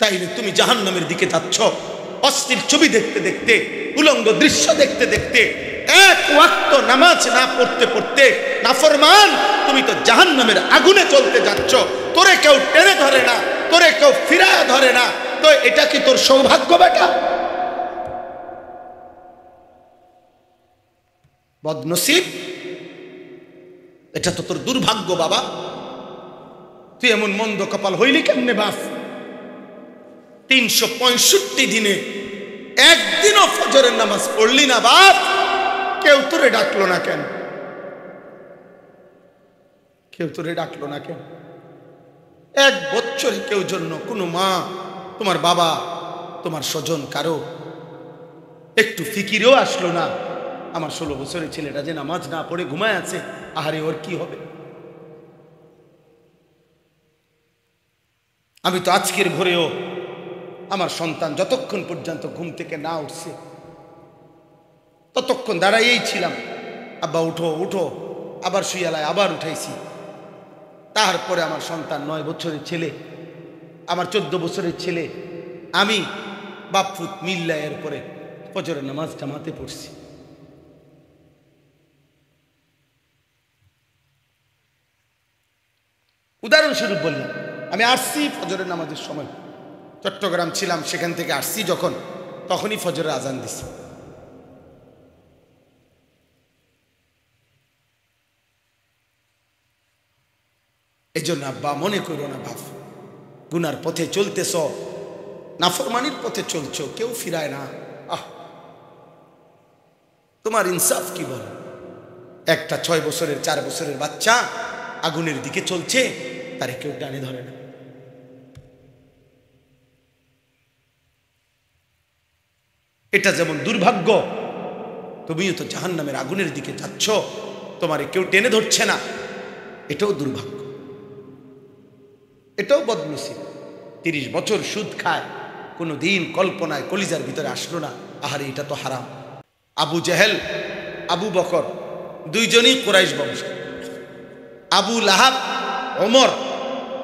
তাইলে তুমি জাহান্নামের দিকে যাচ্ছ। অশ্লীল ছবি দেখতে দেখতে, উলঙ্গ দৃশ্য দেখতে দেখতে, এক ওয়াক্ত নামাজ না পড়তে পড়তে নাফরমান তুমি তো জাহান্নামের আগুনে চলতে যাচ্ছ। তোরে কেউ টেনে ধরে না, তোরে কেউ ফিরায় ধরে না, তো এটা কি তোর সৌভাগ্য বেটা? বদনসিব, এটা তো তোর দুর্ভাগ্য বাবা। তুই এমন মন্দ কপাল হইলি কেমনে বাপ? 365 দিনে একদিনও ফজরের নামাজ পড়লি না বাপ, কেউ তোরে ডাকলো না কেন? কেউ তোরে ডাকলো না কেন? এক বছরে কেউ জন্য কোনো মা, তোমার বাবা, তোমার স্বজন কারো একটু ফিকিরেও আসলো না? আমার 16 বছরের ছেলেটা যে নামাজ না পড়ে ঘুমায় আছে, আহারে ওর কি হবে? আমি তো আজকের ভোরেও আমার সন্তান যতক্ষণ পর্যন্ত ঘুম থেকে না উঠছে ততক্ষণ দাঁড়াইয়েই ছিলাম, আব্বা উঠো উঠো, আবার শুয়ালায় আবার উঠাইছি। তারপরে আমার সন্তান 9 বছরের ছেলে, আমার 14 বছরের ছেলে, আমি বাপফুত মিল্লা এরপরে ফজরের নামাজ জামাতে পড়ছি। উদাহরণস্বরূপ বললাম, আমি আসছি ফজরের নামাজের সময়, চট্টগ্রাম ছিলাম, সেখান থেকে আসছি যখন, তখনই ফজরের আজান দিছি। এই জন্য আব্বা মনে করো না বাপ, গুনার পথে চলতেছ, নাফরমানির পথে চলছো, কেউ ফিরায় না। তোমার ইনসাফ কি বল? একটা 6 বছরের 4 বছরের বাচ্চা আগুনের দিকে চলছে, তারে কেউ টানে ধরে না। এটা যেমন দুর্ভাগ্য, তুমিও তো জাহান্নামের আগুনের দিকে যাচ্ছ, তোমারে কেউ টেনে ধরছে না, এটাও দুর্ভাগ্য, এটাও বদনসিব। 30 বছর সুদ খায়, কোনো দিন কল্পনায় কলিজার ভিতরে আসলো না, আহারে এটা তো হারাম। আবু জেহেল, আবু বকর দুইজনই কুরাইশ বংশ, আবু লাহাব, ওমর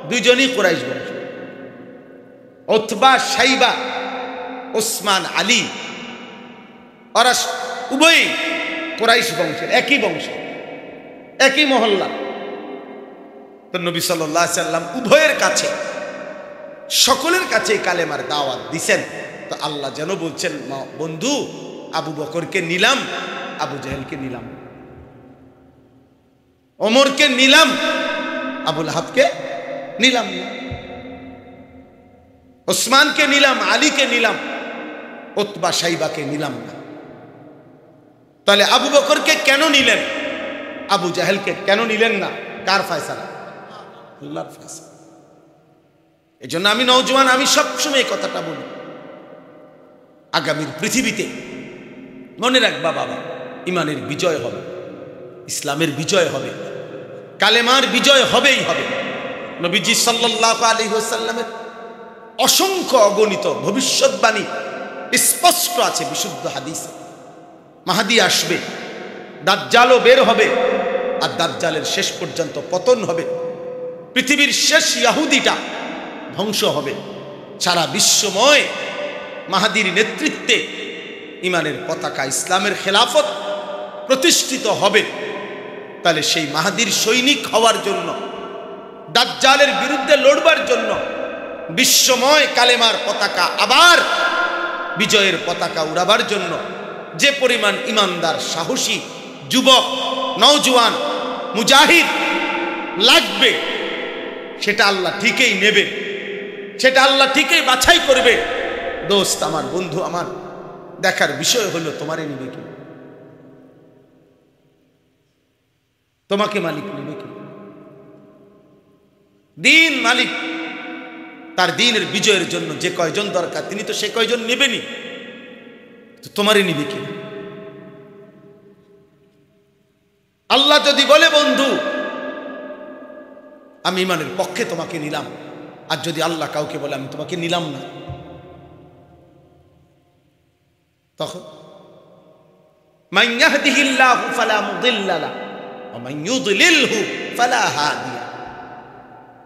দুইজনই কুরাইশ বংশ, উতবা, শাইবা, ওসমান, আলী, ওরা উভয়ই কুরাইশ বংশের, একই বংশ, একই মহল্লা। তো নবী সাল্লাল্লাহু আলাইহি সাল্লাম উভয়ের কাছে, সকলের কাছে কালেমার দাওয়াত দিছেন। তো আল্লাহ যেন বলছেন, বন্ধু আবু বকরকে নিলাম, আবু জেহেলকে নিলাম, ওমরকে নিলাম, আবু লাহাবকে নিলাম না, ওসমানকে নিলাম, আলীকে নিলাম, উতবা শাইবাকে নিলাম না। তাহলে আবু বকরকে কেন নিলেন, আবু জাহেলকে কেন নিলেন না? কার ফয়সালা? আল্লাহর ফয়সালা। এই জন্য আমি নওজোয়ান, আমি সবসময় এই কথাটা বলি, আগামীর পৃথিবীতে মনে রাখবা বাবা, ইমানের বিজয় হবে, ইসলামের বিজয় হবে, কালেমার বিজয় হবেই হবে। নবীজি সাল্লাল্লাহু আলাইহি ওয়াসাল্লামের অসংখ্য অগণিত ভবিষ্যৎবাণী স্পষ্ট আছে বিশুদ্ধ হাদিসে। মাহদী আসবে, দাজ্জালও বের হবে, আর দাজ্জালের শেষ পর্যন্ত পতন হবে, পৃথিবীর শেষ ইহুদিটা ধ্বংস হবে, সারা বিশ্বময় মাহদীর নেতৃত্বে ইমানের পতাকা, ইসলামের খেলাফত প্রতিষ্ঠিত হবে। তাহলে সেই মাহদীর সৈনিক হওয়ার জন্য, দাজ্জালের বিরুদ্ধে লড়বার জন্য, বিশ্বময় কালেমার পতাকা আবার বিজয়ের পতাকা উড়াবার জন্য যে পরিমাণ ইমানদার, সাহসী যুবক, নওজোয়ান, মুজাহিদ লাগবে, সেটা আল্লাহ ঠিকই নেবে, সেটা আল্লাহ ঠিকই বাছাই করবে। দোস্ত আমার, বন্ধু আমার, দেখার বিষয় হলো তোমারে নিবে কি, তোমাকে মালিক নেবে কি? দিন মালিক, তার দিনের বিজয়ের জন্য যে কয়জন দরকার তিনি তো সে কয়জন নেবেনি, তো তোমারে নিবে কি? আল্লাহ যদি বলে বন্ধু আমি ইমানের পক্ষে তোমাকে নিলাম, আর যদি আল্লাহ কাউকে বলে আমি তোমাকে নিলাম না, তখন মান ইয়াহদিহিল্লাহু ফালা মুদিল্লা লাহু ওয়া মান ইউদ্লিলহু ফালা হাদিয়া।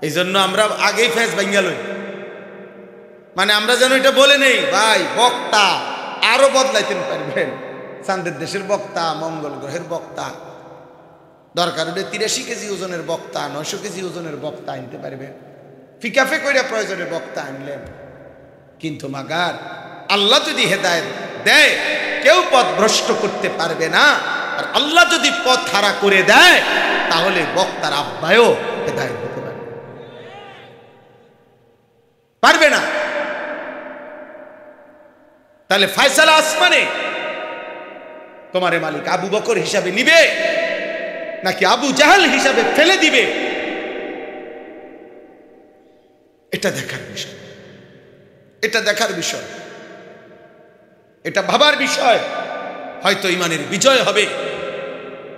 এই জন্য আমরা আগেই ফেস ভাঙ্গা লই, মানে আমরা যেন এটা বলে নেই ভাই বক্তা আরো বদলাইতে পারবেন, চাঁদের দেশের বক্তা, মঙ্গল গ্রহের বক্তা, দরকার হলে 83 কেজি ওজনের বক্তা, 900 কেজি ওজনের বক্তা আনতে পারবেন, ফিকাফে কইরা প্রয়োজনের বক্তা আনলেন। কিন্তু মাগার আল্লাহ যদি হেদায়েত দেয় কেউ পথ ভ্রষ্ট করতে পারবে না, আর আল্লাহ যদি পথ হারা করে দেয় তাহলে বক্তার আব্বায়ও হেদায়েত দিতে পারবে না। তাহলে ফয়সালা আসমানে তোমারে মালিক আবু বকর হিসাবে নিবে নাকি আবু জাহাল হিসাবে ফেলে দিবে, এটা দেখার বিষয়, এটা দেখার বিষয়, এটা ভাবার বিষয়। হয়তো ইমানের বিজয় হবে,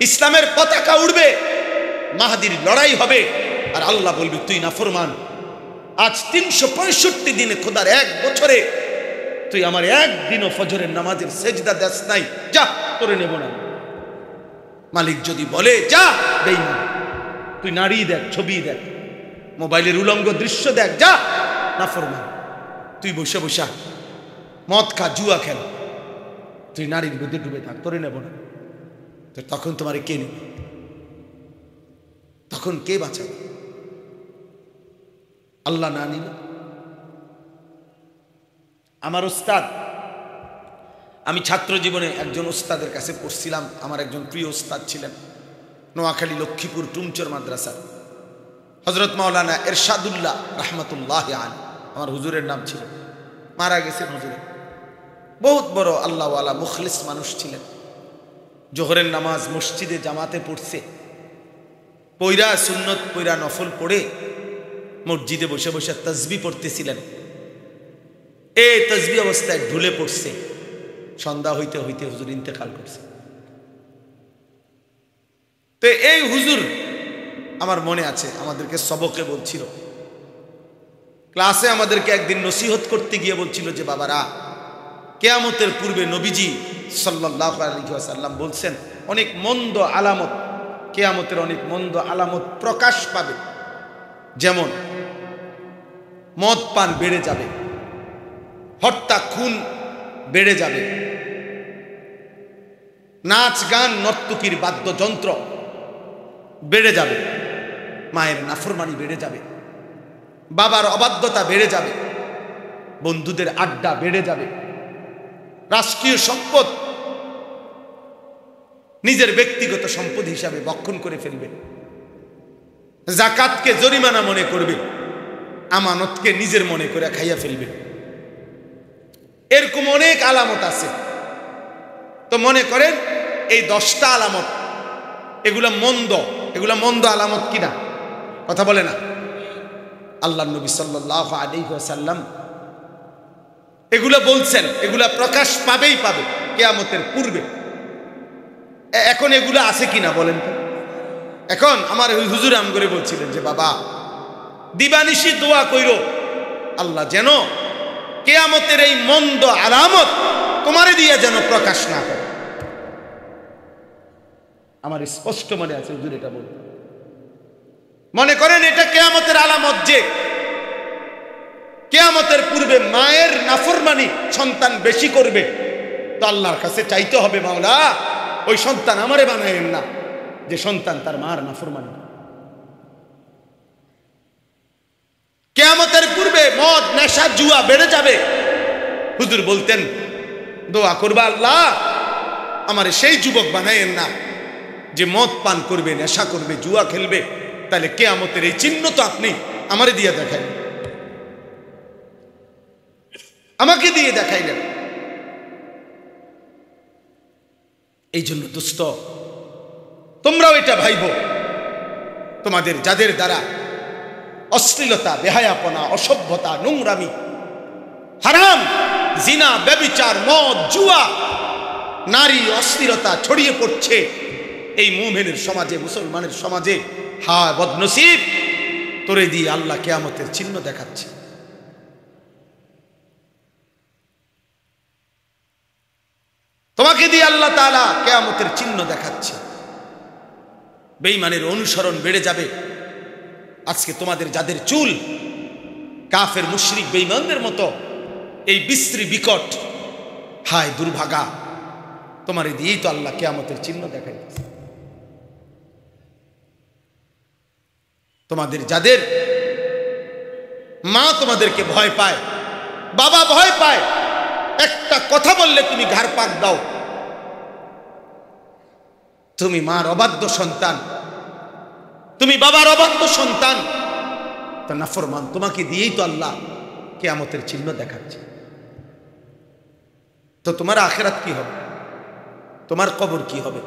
ইসলামের পতাকা উড়বে, মাহাদির লড়াই হবে, আর আল্লাহ বলবে তুই নাফরমান, আজ 365 দিনে খোদার এক বছরে তুই আমার একদিনও ফজরের নামাজের সেজদা দেস নাই, যা তোরে নেব না। মালিক যদি বলে যা বেঈমান, তুই নারী দেখ, ছবি দেখ, মোবাইলের উলঙ্গ দৃশ্য দেখ, যা নাফরমান, তুই বসে বসা মদ খা, জুয়া খেল, তুই নারীর মধ্যে ডুবে থাক, তোরে নেব না। তো তখন তোমারে কে নেবে? তখন কে বাঁচাবে? আল্লাহ না নিল? আমার ওস্তাদ, আমি ছাত্র জীবনে একজন ওস্তাদের কাছে পড়ছিলাম, আমার একজন প্রিয় ওস্তাদ ছিলেন, নোয়াখালী লক্ষ্মীপুর টুমচর মাদ্রাসা, হযরত মাওলানা এরশাদুল্লাহ রহমতুল্লাহ আলাইহি আমার হুজুরের নাম ছিল। মারা গেছেন হুজুরে, বহুত বড় আল্লাহওয়ালা মুখলিস মানুষ ছিলেন। জোহরের নামাজ মসজিদে জামাতে পড়ছে, পয়রা সুন্নত পয়রা নফল পড়ে মসজিদে বসে বসে তাসবিহ পড়তেছিলেন। এই তাসবিহ অবস্থায় ঢুলে পড়ছে, সন্ধ্যা হইতে হইতে হুজুর ইন্তেকাল করছে। তো এই হুজুর আমার মনে আছে আমাদেরকে সবকে বলছিল, ক্লাসে আমাদেরকে একদিন নসিহত করতে গিয়ে বলছিল যে বাবারা, কিয়ামতের পূর্বে নবীজি সাল্লাল্লাহু আলাইহি ওয়াসাল্লাম বলছেন অনেক মন্দ আলামত, কিয়ামতের অনেক মন্দ আলামত প্রকাশ পাবে। যেমন মদ পান বেড়ে যাবে, হত্যা খুন বেড়ে যাবে, নাচ গান নর্তকীর বাদ্যযন্ত্র বেড়ে যাবে, মায়ের নাফরমানি বেড়ে যাবে, বাবার অবাধ্যতা বেড়ে যাবে, বন্ধুদের আড্ডা বেড়ে যাবে, রাষ্ট্রীয় সম্পদ নিজের ব্যক্তিগত সম্পদ হিসাবে ভক্ষণ করে ফেলবে, যাকাতকে জরিমানা মনে করবে, আমানতকে নিজের মনে করে খাইয়া ফেলবে। এরকম অনেক আলামত আছে। তো মনে করেন এই 10টা আলামত, এগুলা মন্দ আলামত কিনা? কথা বলে না? আল্লাহর নবী সাল্লাল্লাহু আলাইহি ওয়াসাল্লাম এগুলা বলছেন, এগুলা প্রকাশ পাবেই পাবে কিয়ামতের পূর্বে। এখন এগুলা আছে কিনা বলেন তো? এখন আমার হুজুর আম করে বলছিলেন যে বাবা, দিবানিশি দোয়া কইরো আল্লাহ যেন কিয়ামতের এই মন্দ আলামত তোমারে দিয়ে যেন প্রকাশ না করে। আমার স্পষ্ট মনে আছে হুজুর এটা বলতে। মনে করেন এটা কিয়ামতের আলামত যে কিয়ামতের পূর্বে মায়ের নাফরমানি সন্তান বেশি করবে, তো আল্লাহর কাছে চাইতে হবে মাওলা ওই সন্তান আমারে বানায়েন না যে সন্তান তার মার নাফরমানি। কিয়ামতের পূর্বে মদ নেশা জুয়া বেড়ে যাবে। হুজুর বলতেন দোয়া করবা আল্লাহ আমারে সেই যুবক বানায়েন না যে মদ পান করবে, নেশা করবে, জুয়া খেলবে। তাহলে কিয়ামতের এই চিহ্ন তো আপনি আমারে দিয়ে দেখাইলেন, আমাকে দিয়ে দেখাইলেন। এই জন্য দোস্ত তোমরাও এটা ভাইবো, তোমাদের যাদের দ্বারা অশ্লীলতা, বেহায়াপনা, অসভ্যতা, নোংরামি, হারাম, জিনা, ব্যভিচার, মদ, জুয়া, নারী অশ্লীলতা ছড়িয়ে পড়ছে এই মুমিনের সমাজে, মুসলমানের সমাজে, হা বদনসিব, তোরে দিয়ে আল্লাহ কিয়ামতের চিহ্ন দেখাচ্ছে। তোমাকে দিয়ে আল্লাহ তাআলা কিয়ামতের চিহ্ন দেখাচ্ছে। বেঈমানের অনুসরণ বেড়ে যাবে। আজকে তোমাদের যাদের চুল কাফের মুশরিক বেঈমানদের মতো এই বিশ্রী বিকট, হায় দুর্ভাগা, তোমার দিয়েই তো আল্লাহ কিয়ামতের চিহ্ন দেখাইতেছে। তোমাদের যাদের মা তোমাদেরকে ভয় পায়, বাবা ভয় পায়, একটা কথা বললে তুমি ঘাড় পাক দাও, তুমি মার অবাধ্য সন্তান, তুমি বাবার অবাধ্য সন্তান, তা নাফরমান, তোমাকে দিয়েই তো আল্লাহ কিয়ামতের চিহ্ন দেখাচ্ছে। তো তোমার আখিরাত কি হবে, তোমার কবর কি হবে,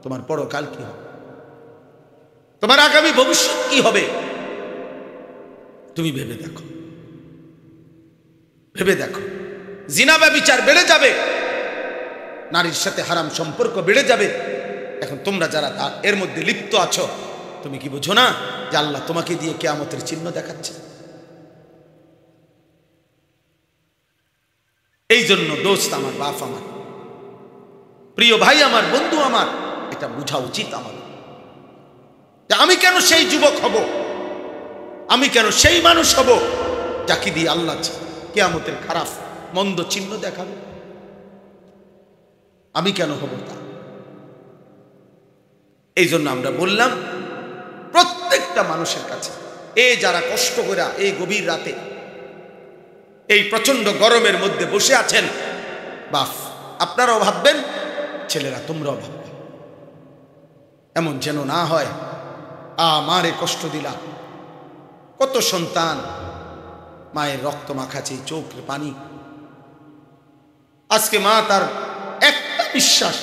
তোমার পরকাল কি হবে, তোমার আগামী ভবিষ্যৎ কি হবে, তুমি ভেবে দেখো, ভেবে দেখো। জিনা ব্যভিচার বেড়ে যাবে, নারীর সাথে হারাম সম্পর্ক বেড়ে যাবে। এখন তোমরা যারা এর মধ্যে লিপ্ত আছো, তুমি কি বুঝো না যে আল্লাহ তোমাকে দিয়ে কিয়ামতের চিহ্ন দেখাচ্ছে? এই জন্য দোস্ত আমার, বাপ আমার, প্রিয় ভাই আমার, বন্ধু আমার, এটা বোঝা উচিত আমার যে আমি কেন সেই যুবক হব, আমি কেন সেই মানুষ হব যাকে দিয়ে আল্লাহ কিয়ামতের খারাপ মন্দ চিহ্ন দেখাবে। আমি কেন হব তা? এই জন্য আমরা বললাম প্রত্যেকটা মানুষের কাছে, যারা কষ্ট করে এই গভীর রাতে এই প্রচন্ড গরমের মধ্যে বসে আছেন, বাপ আপনারাও ভাববেন, ছেলেরা তোমরাও ভাববে, এমন যেন না হয় আমারে কষ্ট দিলা। কত সন্তান মায়ের রক্ত মাখাচ্ছে, চোখের পানি, আজকে মা তার একটা নিঃশ্বাস,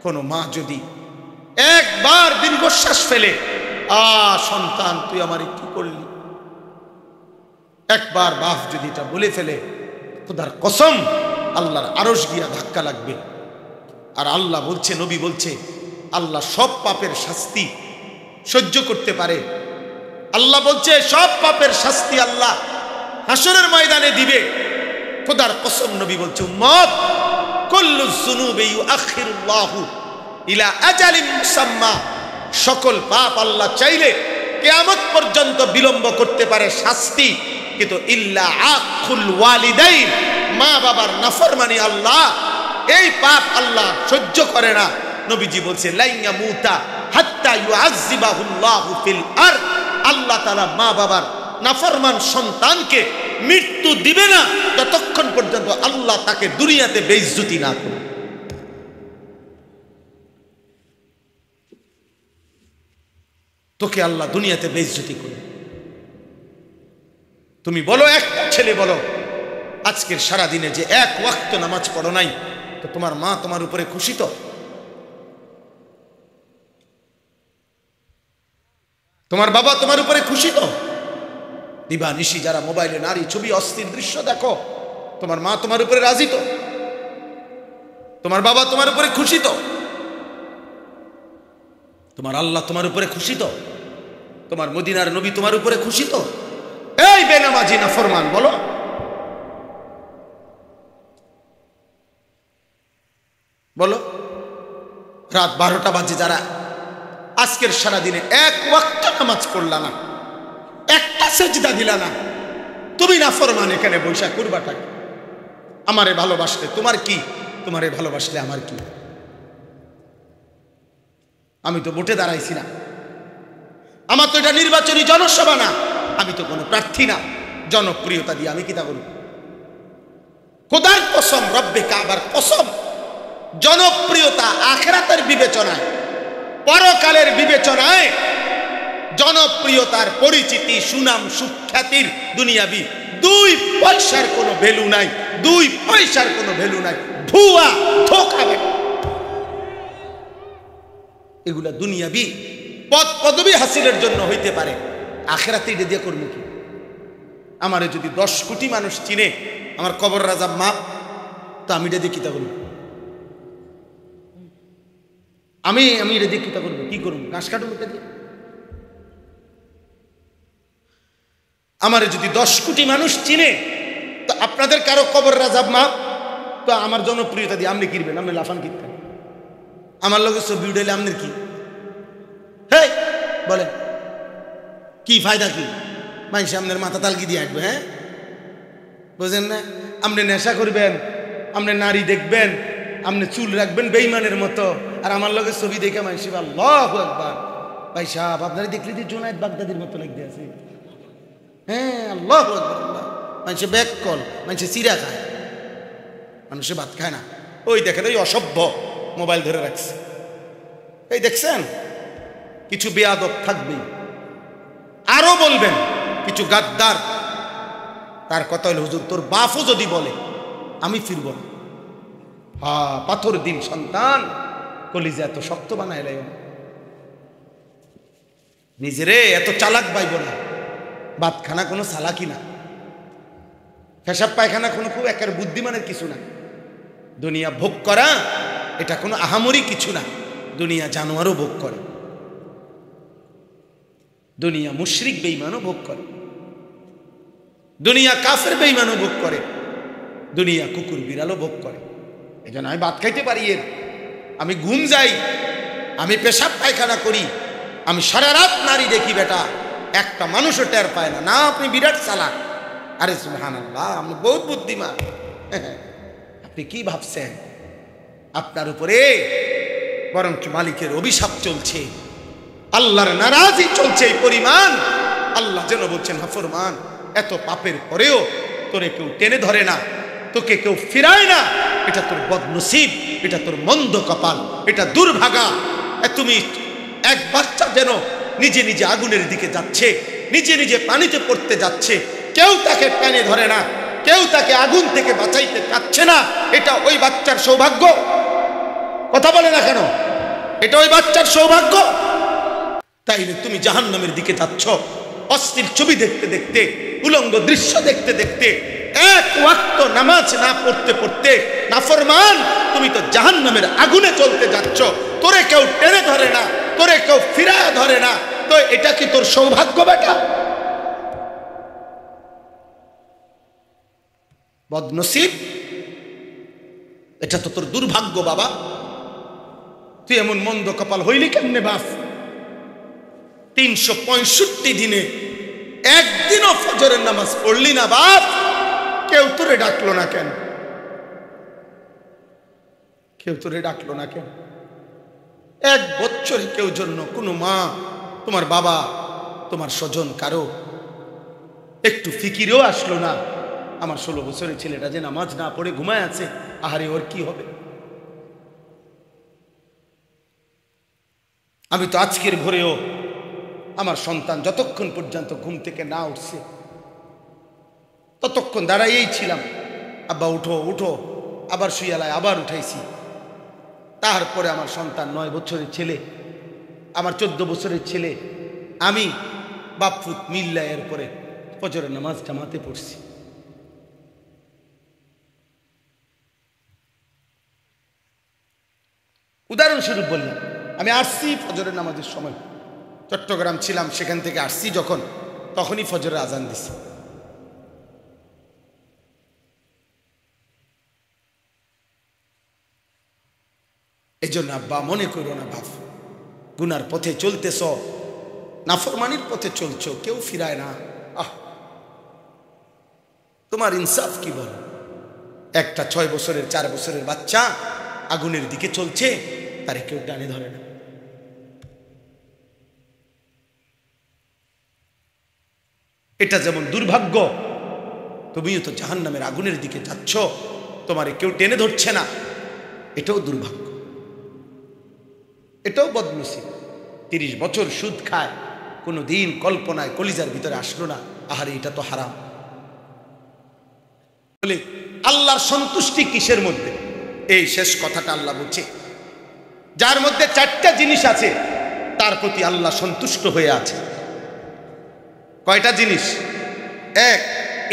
কোন মা যদি একবার দীর্ঘশ্বাস ফেলে, সন্তান তুই আমারে কি করলি, একবার বাপ যদি এটা বলে ফেলে, খোদার কসম আল্লাহর আরশ গিয়া ধাক্কা লাগবে। আর আল্লাহ বলছে, নবী বলছে, আল্লাহ সব পাপের শাস্তি সহ্য করতে পারে। আল্লাহ বলছে সব পাপের শাস্তি আল্লাহ হাসরের ময়দানে দিবে। খোদার কসম নবী বলছে, উম্মত কুল্লু যুনুবি ইউআখিরুল্লাহু ইলা আজালিন মুসাম্মা, সকল পাপ আল্লাহ চাইলে কিয়ামত পর্যন্ত বিলম্ব করতে পারে শাস্তি, কিন্তু ইল্লা আকুল ওয়ালিদাইন, মা বাবার নাফরমানি আল্লাহ এই পাপ আল্লাহ সহ্য করে না। নবীজি বলছে লাইয়া মুতা হাত্তা ইউআযযিবাহুল্লাহু ফিল আরদ, আল্লাহ তাআলা মা বাবার নাফরমান সন্তানকে মৃত্যু দিবে না ততক্ষণ পর্যন্ত আল্লাহ তাকে দুনিয়াতে বেইজ্জতি না করে। তোকে আল্লাহ দুনিয়াতে বেইজ্জতি করে। তুমি বলো, একটা ছেলে বলো আজকের সারা দিনে যে এক ওয়াক্ত নামাজ পড়ো নাই, তো তোমার মা তোমার উপরে খুশি তো? তোমার বাবা তোমার উপরে খুশি তো? দিবা নিশি যারা মোবাইলে নারী ছবি অস্থির দৃশ্য দেখো, তোমার মা তোমার উপরে রাজি তো? তোমার বাবা তোমার উপরে খুশি তো? তোমার আল্লাহ তোমার উপরে খুশি তো? তোমার মদিনার নবী তোমার উপরে খুশি তো? এই বেনামাজি নাফরমান বলো, বলো। রাত 12টা বাজে যারা আজকের সারা দিনে এক ওয়াক্ত নামাজ পড়লা না, একটা সেজদা দিলা না, তুমি নাফরমান, এখানে বৈশা করবাটা কি? আমারে ভালোবাসলে তোমার কি, তোমারে ভালোবাসলে আমার কি? আমি তো ভোটে দাঁড়াইছি না, আমার তো এটা নির্বাচনী জনসভা না, আমি তো কোনো প্রার্থী না, জনপ্রিয়তা দিয়ে আমি কি তা করব? খোদার কসম, রব্বে কাবার কসম, জনপ্রিয়তা আখিরাতের বিবেচনায়, পরকালের বিবেচনায় জনপ্রিয়তার পরিচিতি, সুনাম, সুখ্যাতির দুনিয়াবি 2 পয়সার কোনো ভ্যালু নাই, 2 পয়সার কোনো ভ্যালু নাই। ভুয়া, ধোঁকা, এগুলা দুনিয়াবি পদ পদবি হাসিলের জন্য হইতে পারে, আখিরাতে এটা দিয়ে করবো কি? আমারে যদি 10 কোটি মানুষ চিনে, আমার কবর রাজা মাপ, তো আমি এটা দিয়ে কিতা করবো? আমি এটা দিয়ে কিতা করবো? কি করবো? ঘাস কাটবো এটা দিয়ে? আমারে যদি 10 কোটি মানুষ চিনে, তো আপনাদের কারো কবর রাজা মাপ, তো আমার জনপ্রিয়তা দিয়ে আপনি কিনবেন, আপনি লাফান কিনতেন, আমার লোক ছবি উঠাইলে আপনার কি? হে বলেন কি ফায়দা? কি মানুষ আপনার মাথা তালকি দিয়ে আসবে, হ্যাঁ বুঝেন না? আপনি নেশা করবেন, আপনি নারী দেখবেন, আপনি চুল রাখবেন বেঈমানের মতো, আর আমার লগে ছবি দেখে মানুষ আল্লাহু আকবার, ভাই সাহেব আপনারা দেখলে যে জুনায়েদ বাগদাদির মতো লাগতে আছে। হ্যাঁ আল্লাহু আকবার, আল্লাহ। মানুষে ব্যাক কল, মানুষে চিরা খায়, মানুষে ভাত খায় না। ওই দেখেন ওই অসভ্য মোবাইল ধরে রাখছে, এই দেখছেন? কিছু বেয়াদব থাকবেই, আরো বলবেন কিছু গাদ্দার। তার কথা হলো, হুজুর তোর বাপও যদি বলে আমি ফিরব না। হ্যাঁ, পাথর দিন সন্তান, কলিজা এত শক্ত বানায় লাইও না, নিজেরে এত চালাক পাইব না। ভাতখানা কোনো চালাকি না, পেশাব পায়খানা কোনো খুব একের বুদ্ধিমানের কিছু না। দুনিয়া ভোগ করা এটা কোনো আহামরি কিছু না। দুনিয়া জানোয়ারও ভোগ করে, দুনিয়া মুশরিক বেঈমানও ভোগ করে, দুনিয়া কাফের বেঈমানও ভোগ করে, দুনিয়া কুকুর বিড়ালও ভোগ করে। এই জন্য আমি ভাত খাইতে পারি, এর আমি ঘুম যাই, আমি পেশাব পায়খানা করি, আমি সারা রাত নারী দেখি, বেটা একটা মানুষও টের পায় না। না আপনি বিরাট চালাক, আরে সুবহানাল্লাহ আপনি বহুত বুদ্ধিমান। আপনি কি ভাবছেন আপনার উপরে বরং মালিকের অভিশাপ চলছে, আল্লাহর নারাজি চলছে এই পরিমাণ। আল্লাহ যেন বলছেন, নাফরমান এত পাপের পরেও তোরে কেউ টেনে ধরে না, তোকে কেউ ফিরায় না, এটা তোর বদনসিব, এটা তোর মন্দ কপাল, এটা দুর্ভাগা। তুমি এক বাচ্চা যেন নিজে নিজে আগুনের দিকে যাচ্ছে, নিজে নিজে পানিতে পড়তে যাচ্ছে, কেউ তাকে টেনে ধরে না, কেউ তাকে আগুন থেকে বাঁচাইতে পারছে না, এটা ওই বাচ্চার সৌভাগ্য। কথা বলে না কেন? এটা ওই বাচ্চার সৌভাগ্য। তাইলে তুমি জাহান্নামের দিকে যাচ্ছ, অশ্লীল ছবি দেখতে দেখতে, উলঙ্গ দৃশ্য দেখতে দেখতে, এক ওয়াক্ত নামাজ না পড়তে পড়তে, নাফরমান তুমি তো জাহান্নামের আগুনে চলতে যাচ্ছ। তোরে কেউ টেনে ধরে না, তোরে কেউ ফিরায় ধরে না, তো এটা কি তোর সৌভাগ্য বেটা? বদনসিব, এটা তো তোর দুর্ভাগ্য বাবা। তুই এমন মন্দ কপাল হইলি কেমনে বাপ? 365 দিনে একদিনও ফজরের নামাজ পড়লি না বাপ, কেউ তোরে ডাকলো না কেন? কেউ তোরে ডাকলো না কেন? এক বছরে কেউ জন্য কোনো মা, তোমার বাবা, তোমার স্বজন কারো একটু ফিকিরেও আসলো না, আমার 16 বছরের ছেলেটা যে নামাজ না পড়ে ঘুমায় আছে, আহারে ওর কি হবে? আমি তো আজকের ভোরেও আমার সন্তান যতক্ষণ পর্যন্ত ঘুম থেকে না উঠছে ততক্ষণ দাঁড়াইয়েই ছিলাম, আব্বা উঠো উঠো, আবার শুয়ালায় আবার উঠাইছি। তারপরে আমার সন্তান 9 বছরের ছেলে, আমার 14 বছরের ছেলে, আমি বাপফুত মিল্লা এরপরে ফজরের নামাজ জামাতে পড়ছি। উদাহরণস্বরূপ বললাম, আমি আসছি ফজরের নামাজের সময়, চট্টগ্রাম ছিলাম, সেখান থেকে আসছি যখন, তখনই ফজরের আজান দিছি। এই জন্য আব্বা মনে করো না বাপ, গুনার পথে চলতেছ, নাফরমানির পথে চলছো, কেউ ফিরায় না। আহ, তোমার ইনসাফ কি বল? একটা 6 বছরের 4 বছরের বাচ্চা আগুনের দিকে চলছে, তারে কেউ টানে ধরে না। এটা যেমন দুর্ভাগ্য, তুমিও তো জাহান্নামের আগুনের দিকে যাচ্ছ, তোমারে কেউ টেনে ধরছে না, এটাও দুর্ভাগ্য, এটাও বদনসিব। 30 বছর সুদ খায়, কোনো দিন কল্পনায় কলিজার ভিতরে আসলো না, আহারে এটা তো হারাম। বলে আল্লাহর সন্তুষ্টি কিসের মধ্যে? এই শেষ কথাটা আল্লাহ বলছে, যার মধ্যে 4টা জিনিস আছে তার প্রতি আল্লাহ সন্তুষ্ট হয়ে আছে। কয়টা জিনিস? 1,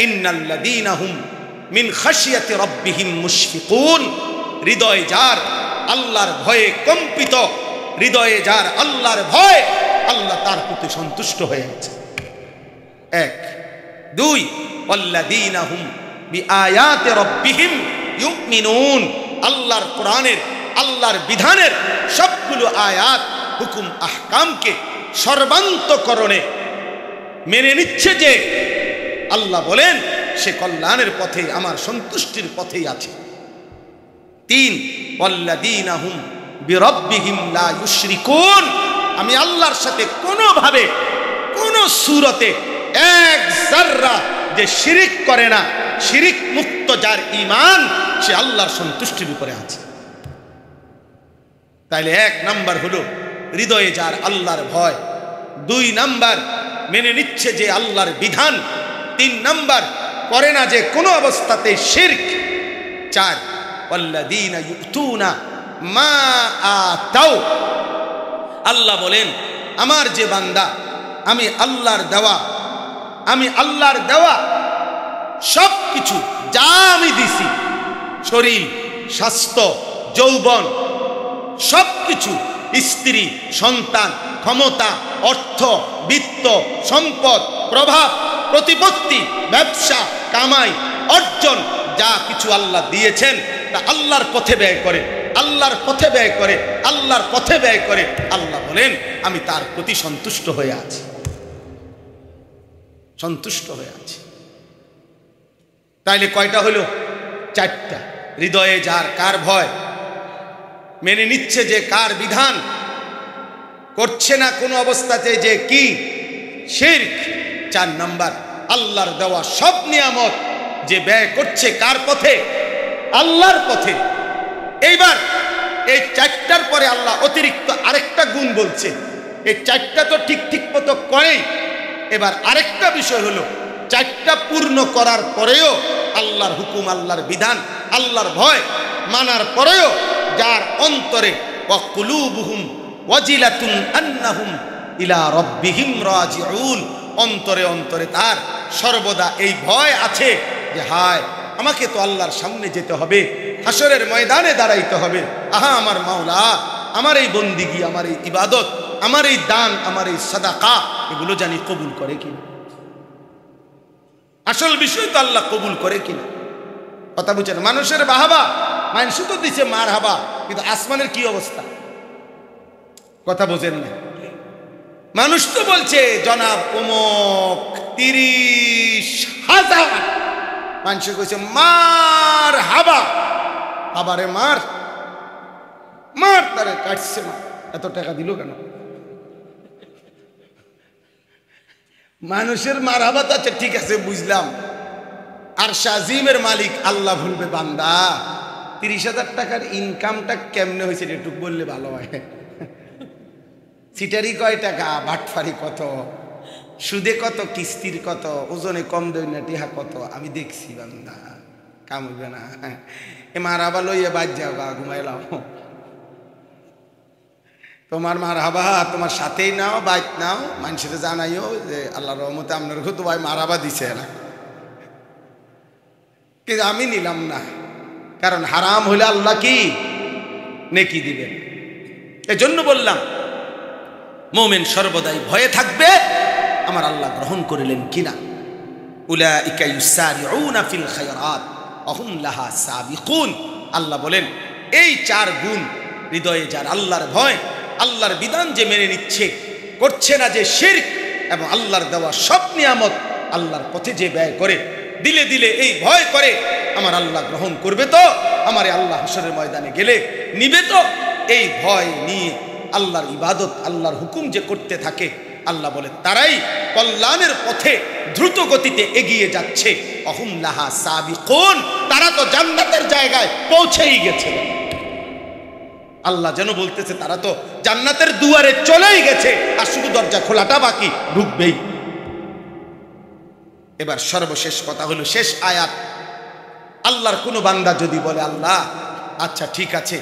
ইন্নাল্লাযীনা হুম মিন খাশিয়াতি রাব্বিহিম মুশফিকুন, হৃদয় যার আল্লাহর ভয়ে কম্পিত, হৃদয়ে যার আল্লাহর ভয়, আল্লাহ তার প্রতি সন্তুষ্ট হয়ে আছে। 1, 2, ওয়াল্লাযীনা হুম বিআয়াতি রাব্বিহিম ইউমিনুন, আল্লাহর কোরআনের, আল্লাহর বিধানের সবগুলো আয়াত, হুকুম, আহকামকে সর্বান্তকরণে মেনে নিচ্ছে যে আল্লাহ বলেন সে কল্যাণের পথে, আমার সন্তুষ্টির পথেই আছে। 3 ওয়াল্লাযীনা হুম বিরাব্বিহিম লা ইউশরিকুন, আমি আল্লাহর সাথে কোনোভাবে কোনো সূরতে এক যাররা যে শিরিক করে না, শিরিক মুক্ত যার ঈমান, সে আল্লাহর সন্তুষ্টির উপরে আছে। তাইলে 1 নাম্বার হলো হৃদয়ে যার আল্লাহর ভয়, 2 নাম্বার মেনে নিচ্ছে যে আল্লাহর বিধান, 3 নাম্বার করে না যে কোনো অবস্থাতে শিরক, 4 ওয়াল্লাযীনা ইউতুনা মা আতাও, আল্লাহ বলেন আমার যে বান্দা, আমি আল্লাহর দেওয়া সব কিছু যা আমি দিছি, শরীর, স্বাস্থ্য, যৌবন, সব কিছু, স্ত্রী, সন্তান, ক্ষমতা, অর্থ, বিত্ত, সম্পদ, প্রভাব, প্রতিপত্তি, ব্যবসা, কামাই, অর্জন, যা কিছু আল্লাহ দিয়েছেন তা আল্লাহর পথে ব্যয় করে, আল্লাহর পথে ব্যয় করে, আল্লাহর পথে ব্যয় করে। আল্লাহ বলেন আমি তার প্রতি সন্তুষ্ট হয়ে আছি, সন্তুষ্ট হয়ে আছি। তাইলে কয়টা হলো? 4টা। হৃদয়ে যার কার ভয়, মেনে নিচ্ছে যে কার বিধান, করছে না কোনো অবস্থাতে যে কি শিরক। 4 নাম্বার আল্লাহর দেওয়া সব নিয়ামত যে ব্যয় করছে কার পথে? আল্লাহর পথে। এইবার এই 4টার পরে আল্লাহ অতিরিক্ত আরেকটা গুণ বলছে। এই 4টা তো ঠিক মতো করেই, এবার আরেকটা বিষয় হলো 4টা পূর্ণ করার পরেও আল্লাহর হুকুম, আল্লাহর বিধান, আল্লাহর ভয় মানার পরেও যার অন্তরে ওয়াকুলুবুহুম ওয়াজিলাতুন আন্নাহুম ইলা রাব্বিহিম রাজিউন, অন্তরে অন্তরে তার সর্বদা এই ভয় আছে যে হায় আমাকে তো আল্লাহর সামনে যেতে হবে, হাসরের ময়দানে দাঁড়াইতে হবে। আহা আমার মাওলা, আমার এই বন্দিগি, আমার এই ইবাদত, আমার এই দান, আমার এই সাদাকা, এগুলো জানি কবুল করে কিনা। আসল বিষয় তো আল্লাহ কবুল করে কিনা। কথা বুঝছেন? মানুষের বাহাবা, মানুষ তো দিচ্ছে মার হাবা, কিন্তু আসমানের কি অবস্থা? কথা বোঝেন না। মানুষ তো বলছে জনাব অমুক 30,000, মানুষ কইছে মার হাবা, হাবারে মার মার, তারে কাটছে মার, এত টাকা দিল কেন? মানুষের মার হাবা তো আচ্ছা ঠিক আছে বুঝলাম, আর শাজিমের মালিক আল্লাহ বলবে বান্দা 30,000 টাকার ইনকামটা কেমনে হয়েছে একটু বললে ভালো হয়। সিটারি কয় টাকা, বাটফারি কত, সুদে কত, কিস্তির কত, ওজনে কম দইনা টিহা কত, আমি দেখছি বান্দা, কাম হইবে না। এ মার হাবা লইয়ে বাদ যাও গা, ঘুমাইলাম। তোমার মার হাবা তোমার সাথেই নাও, বাইক নাও, মানুষের জানাইও যে আল্লাহর রহমতে আপনার তো ভাই মার হাবা দিছে না, কিন্তু আমি নিলাম না, কারণ হারাম হলে আল্লাহ কি নেকি দিবেন। এজন্য বললাম মুমিন সর্বদাই ভয়ে থাকবে আমার আল্লাহ গ্রহণ করিলেন কিনা। উলাইকা ইউসারিউনা ফিল খায়রাত ওয়া হুম লাহা সাবিকুন, আল্লাহ বলেন এই 4 গুণ হৃদয়ে যার আল্লাহর ভয়, আল্লাহর বিধান যে মেনে নিচ্ছে, করছে না যে শিরক, এবং আল্লাহর দেওয়া সব নিয়ামত আল্লাহর পথে যে ব্যয় করে, দিলে দিলে এই ভয় করে আমার আল্লাহ গ্রহণ করবে তো, আমারে আল্লাহ হাসরের ময়দানে গেলে নিবে তো, এই ভয় নিয়ে আল্লাহর ইবাদত, আল্লাহর হুকুম যে করতে থাকে, আল্লাহ বলে তারাই কল্যাণের পথে দ্রুত গতিতে এগিয়ে যাচ্ছে। অহুম লাহা সাবিকুন, তারা তো জান্নাতের জায়গায় পৌঁছেই গেছে। আল্লাহ যেন বলতেছে তারা তো জান্নাতের দুয়ারে চলেই গেছে, আর শুধু দরজা খোলাটা বাকি, ঢুকবেই। এবার সর্বশেষ কথা হলো শেষ আয়াত। আল্লাহর কোনো বান্দা যদি বলে আল্লাহ আচ্ছা ঠিক আছে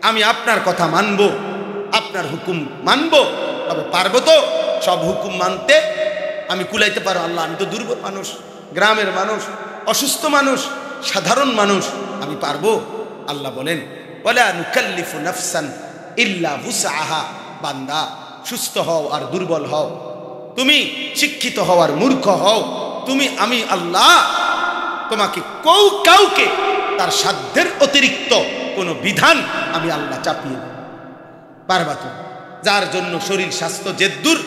আমি আপনার কথা মানব, আপনার হুকুম মানব, তবে পারবো তো সব হুকুম মানতে? আমি কুলাইতে পারো আল্লাহ, আমি তো দুর্বল মানুষ, গ্রামের মানুষ, অসুস্থ মানুষ, সাধারণ মানুষ, আমি পারবো? আল্লাহ বলেন ওয়ালা নুকাল্লিফু নাফসান ইল্লা উসআহা, বান্দা সুস্থ হও আর দুর্বল হও, তুমি শিক্ষিত হও আর মূর্খ হও, তুমি আমি আল্লাহ তোমাকে কাউকে তার সাধ্যের অতিরিক্ত কোনো বিধান আমি আল্লাহ চাপিয়ে দেব পারবা তো? যার জন্য শরীর স্বাস্থ্য জেদ্দুর,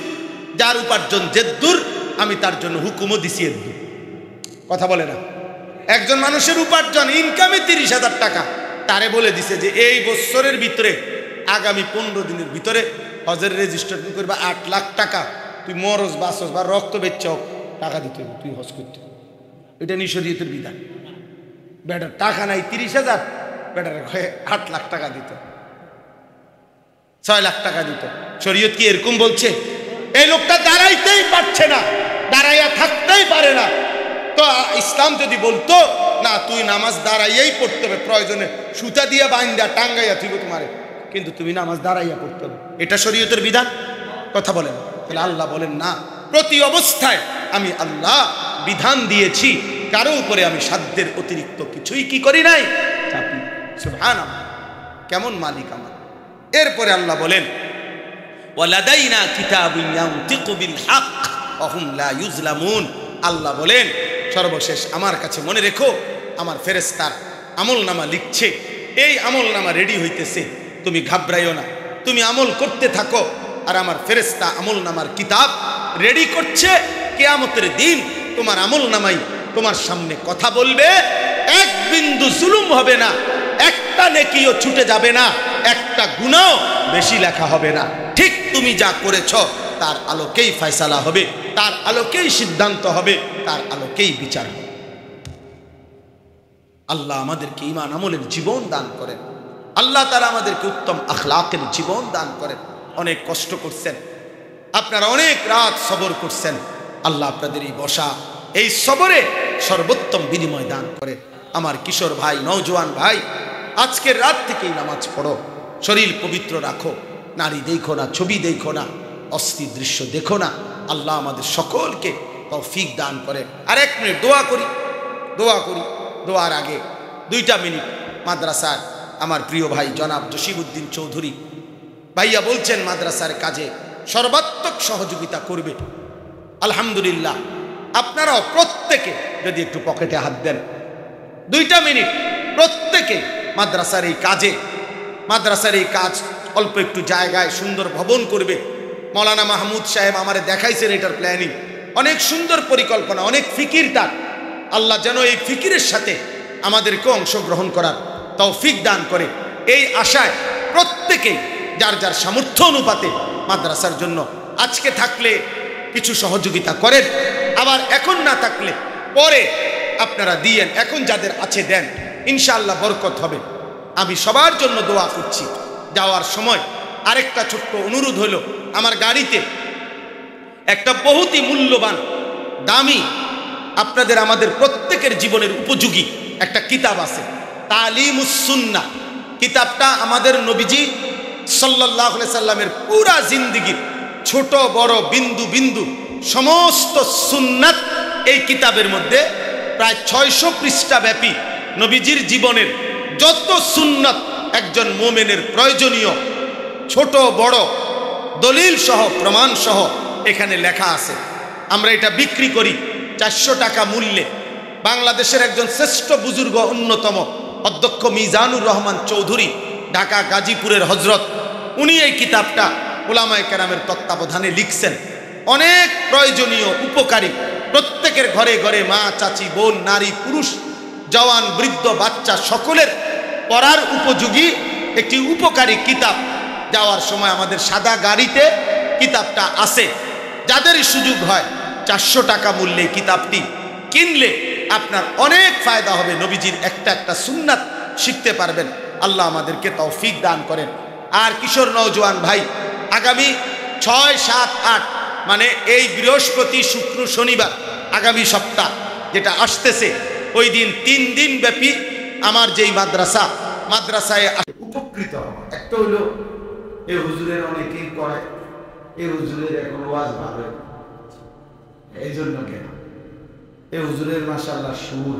যার উপার্জন জেদ্দুর, আমি তার জন্য হুকুমও দিছি। কথা বলে না? একজন মানুষের উপার্জন ইনকামে 30,000 টাকা, তারে বলে দিছে যে এই বছরের ভিতরে আগামী 15 দিনের ভিতরে হজের রেজিস্ট্রেশন করবা 8 লাখ টাকা, তুই মরস বাসস বা রক্ত বেচ্ছ টাকা দিতে হবে, তুই হজ করতে। এটা নি শরীয়তের বিধান। বেটার টাকা নাই 30,000, বেটার 8 লাখ টাকা দিত, 6 লাখ টাকা দিত। শরীয়ত কি এরকম বলছে? এই লোকটা দাঁড়াইতেই পারছে না, দাঁড়াইয়া থাকতেই পারে না, তো ইসলাম যদি বলতো না তুই নামাজ দাঁড়াইয়াই পড়তে হবে, প্রয়োজনে সুতা দিয়া বাইন্দা টাঙ্গাইয়া থিব তোমারে, কিন্তু তুমি নামাজ দাঁড়াইয়া পড়তে হবে, এটা শরীয়তের বিধান? কথা বলেন। তাহলে আল্লাহ বলেন না, প্রতি অবস্থায় আমি আল্লাহ বিধান দিয়েছি, কারো উপরে আমি সাধ্যের অতিরিক্ত কিছুই কি করি নাই, চাপি। সুবহানাল্লাহ, কেমন মালিক আমার। এরপরে আল্লাহ বলেন ওয়ালাদাইনা কিতাবুন ইয়ানতিকু বিল হক ওয়া হুম লা ইউজলামুন। আল্লাহ বলেন সর্বশেষ আমার কাছে মনে রেখো, আমার ফেরেশতার আমলনামা লিখছে, এই আমলনামা রেডি হইতেছে, তুমি ঘাবড়াইও না, তুমি আমল করতে থাকো। আর আমার ফেরেশতা আমলনামার কিতাব রেডি করছে, কিয়ামতের দিন তোমার আমলনামাই তোমার সামনে কথা বলবে, এক বিন্দু জুলুম হবে না, একটা নেকিও ছুটে যাবে না, একটা গুনাহ বেশি লেখা হবে না। ঠিক তুমি যা করেছ তার আলোকেই ফয়সালা হবে, তার আলোকেই সিদ্ধান্ত হবে, তার আলোকেই বিচার হবে। আল্লাহ আমাদেরকে ঈমান আমলের জীবন দান করেন, আল্লাহ তাআলা আমাদেরকে উত্তম আখলাকের জীবন দান করেন। অনেক কষ্ট করছেন আপনারা, অনেক রাত সবর করছেন, আল্লাহ আপনাদের এই বসা এই সবরে সর্বোত্তম বিনিময় দান করে। আমার কিশোর ভাই, নওজোয়ান ভাই, আজকের রাত থেকেই নামাজ পড়ো, শরীর পবিত্র রাখো, নারী দেখো না, ছবি দেখো না, অস্থির দৃশ্য দেখো না। আল্লাহ আমাদের সকলকে তৌফিক দান করে। আর 1 মিনিট দোয়া করি, দোয়ার আগে 2টা মিনিট মাদ্রাসার আমার প্রিয় ভাই জনাব জসিমউদ্দিন চৌধুরী ভাইয়া বলছেন মাদ্রাসার কাজে সর্বাত্মক সহযোগিতা করবে। আলহামদুলিল্লাহ, আপনারাও প্রত্যেকে যদি একটু পকেটে হাত দেন, 2টা মিনিট প্রত্যেকে মাদ্রাসার এই কাজ অল্প একটু জায়গায় সুন্দর ভবন করবে। মৌলানা মাহমুদ সাহেব আমারে দেখাইছেন এটার প্ল্যানিং, অনেক সুন্দর পরিকল্পনা, অনেক ফিকির তার। আল্লাহ যেন এই ফিকিরের সাথে আমাদেরকে অংশগ্রহণ করার তৌফিক দান করে, এই আশায় প্রত্যেকেই যার যার সামর্থ্য অনুপাতে মাদ্রাসার জন্য আজকে থাকলে কিছু সহযোগিতা করেন, আবার এখন না থাকলে পরে আপনারা দিয়েন, এখন যাদের আছে দেন, ইনশাআল্লাহ বরকত হবে। আমি সবার জন্য দোয়া করছি। যাওয়ার সময় আরেকটা ছোট্ট অনুরোধ হলো, আমার গাড়িতে একটা বহুতই মূল্যবান দামি আপনাদের আমাদের প্রত্যেকের জীবনের উপযোগী একটা কিতাব আছে, তালিমুস সুন্নাহ। কিতাবটা আমাদের নবীজি সাল্লাল্লাহু আলাইহি সাল্লামের পুরা জিন্দেগীর ছোট বড় বিন্দু বিন্দু সমস্ত সুন্নাত এই কিতাবের মধ্যে প্রায় 600 পৃষ্ঠা ব্যাপী নবীজির জীবনের যত সুন্নাত একজন মুমিনের প্রয়োজনীয় ছোট বড় দলিল সহ প্রমাণ সহ এখানে লেখা আছে। আমরা এটা বিক্রি করি 400 টাকা মূল্যে। বাংলাদেশের একজন শ্রেষ্ঠ বুজুর্গ, অন্যতম অধ্যক্ষ মিজানুর রহমান চৌধুরী, ঢাকা গাজীপুরের হজরত, উনি এই কিতাবটা উলামায়ে কেরামের তত্ত্বাবধানে লিখছেন। অনেক প্রয়োজনীয় উপকারী, প্রত্যেকের ঘরে ঘরে মা, চাচি, বোন, নারী, পুরুষ, জওয়ান, বৃদ্ধ, বাচ্চা সকলের পড়ার উপযোগী একটি উপকারী কিতাব। যাওয়ার সময় আমাদের সাদা গাড়িতে কিতাবটা আছে। যাদেরই সুযোগ হয় 400 টাকা মূল্যে কিতাবটি কিনলে আপনার অনেক ফায়দা হবে, নবীজির একটা একটা সুন্নাত শিখতে পারবেন। আল্লাহ আমাদেরকে তৌফিক দান করেন। আর কিশোর নওজোয়ান ভাই, আগামী 6, 7, 8 মানে এই বৃহস্পতি, শুক্র, শনিবার আগামী সপ্তাহ যেটা আসতেছে, ওই দিন 3 দিন ব্যাপী আমার যেই মাদ্রাসায় উপকৃত হবো। একটা হলো এই হুজুরের অনেকেই করে, এই হুজুরের এখন ওয়াজ ভাবে, এই জন্য কেন এই হুজুরের মাশাআল্লাহ সুর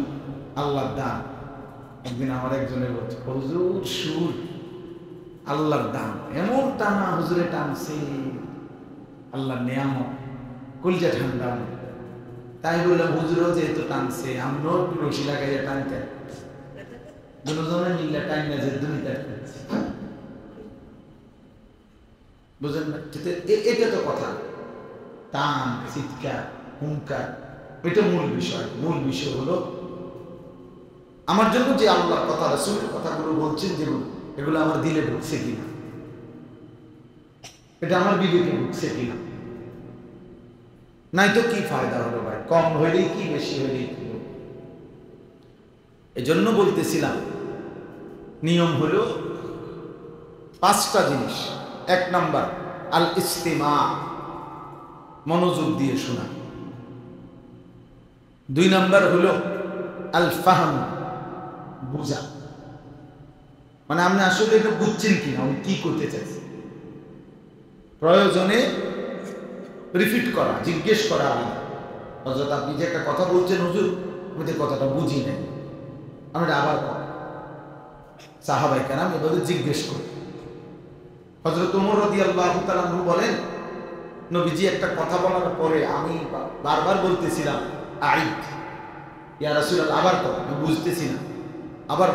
আল্লাহর দান। একদিন আমার একজনের বলছে, হুজুর সুর আল্লাহর দান, এমন টানা হুজুরে টানছে, আল্লাহর নিয়ামত, কলজা ঠান্ডা। তাই বললাম হুজুরও যেহেতু টানছে, আমরাও একটু রশি লাগাইয়া টানতে, দুজনে মিলে টাইনা যে দুনিয়া বুঝলেন না? এটা তো কথা, টান, চিৎকার, হুঙ্কার, এটা মূল বিষয়। মূল বিষয় হলো আমার জন্য যে আল্লাহর কথা, রাসূলের কথাগুলো বলছেন, যেগুলো এগুলো আমার দিলে ঢুকছে কিনা, এটা আমার বিবেকে ঢুকছে কিনা। নাই তো কি ফায়দা হলো ভাই, কম হইলেই কি বেশি হইলেই কি। এজন্য বলতেছিলাম নিয়ম হলো 5টা জিনিস। 1 নাম্বার আল ইস্তিমা, মনোযোগ দিয়ে শোনা। 2 নাম্বার হলো আল ফাহম, বুঝা। মানে আপনি আসলে এটা বুঝছেন কিনা, আমি কি করতে চাইছি। প্রয়োজনে রিপিট করা, জিজ্ঞেস করা। হযরত আপনি যে একটা কথা বলছেন, হুজুর আমি যে কথাটা বুঝি নাই, আমরা আবার কর। সাহাবায়ে কেরাম এভাবে জিজ্ঞেস করে। হযরত ওমর রাদিয়াল্লাহু তাআলা আনহু বলেন, নবীজি একটা কথা বলার পরে আমি বারবার বলতেছিলাম আইদ ইয়া রাসূলুল্লাহ, আবার কর, আমি বুঝতেছি না। আবার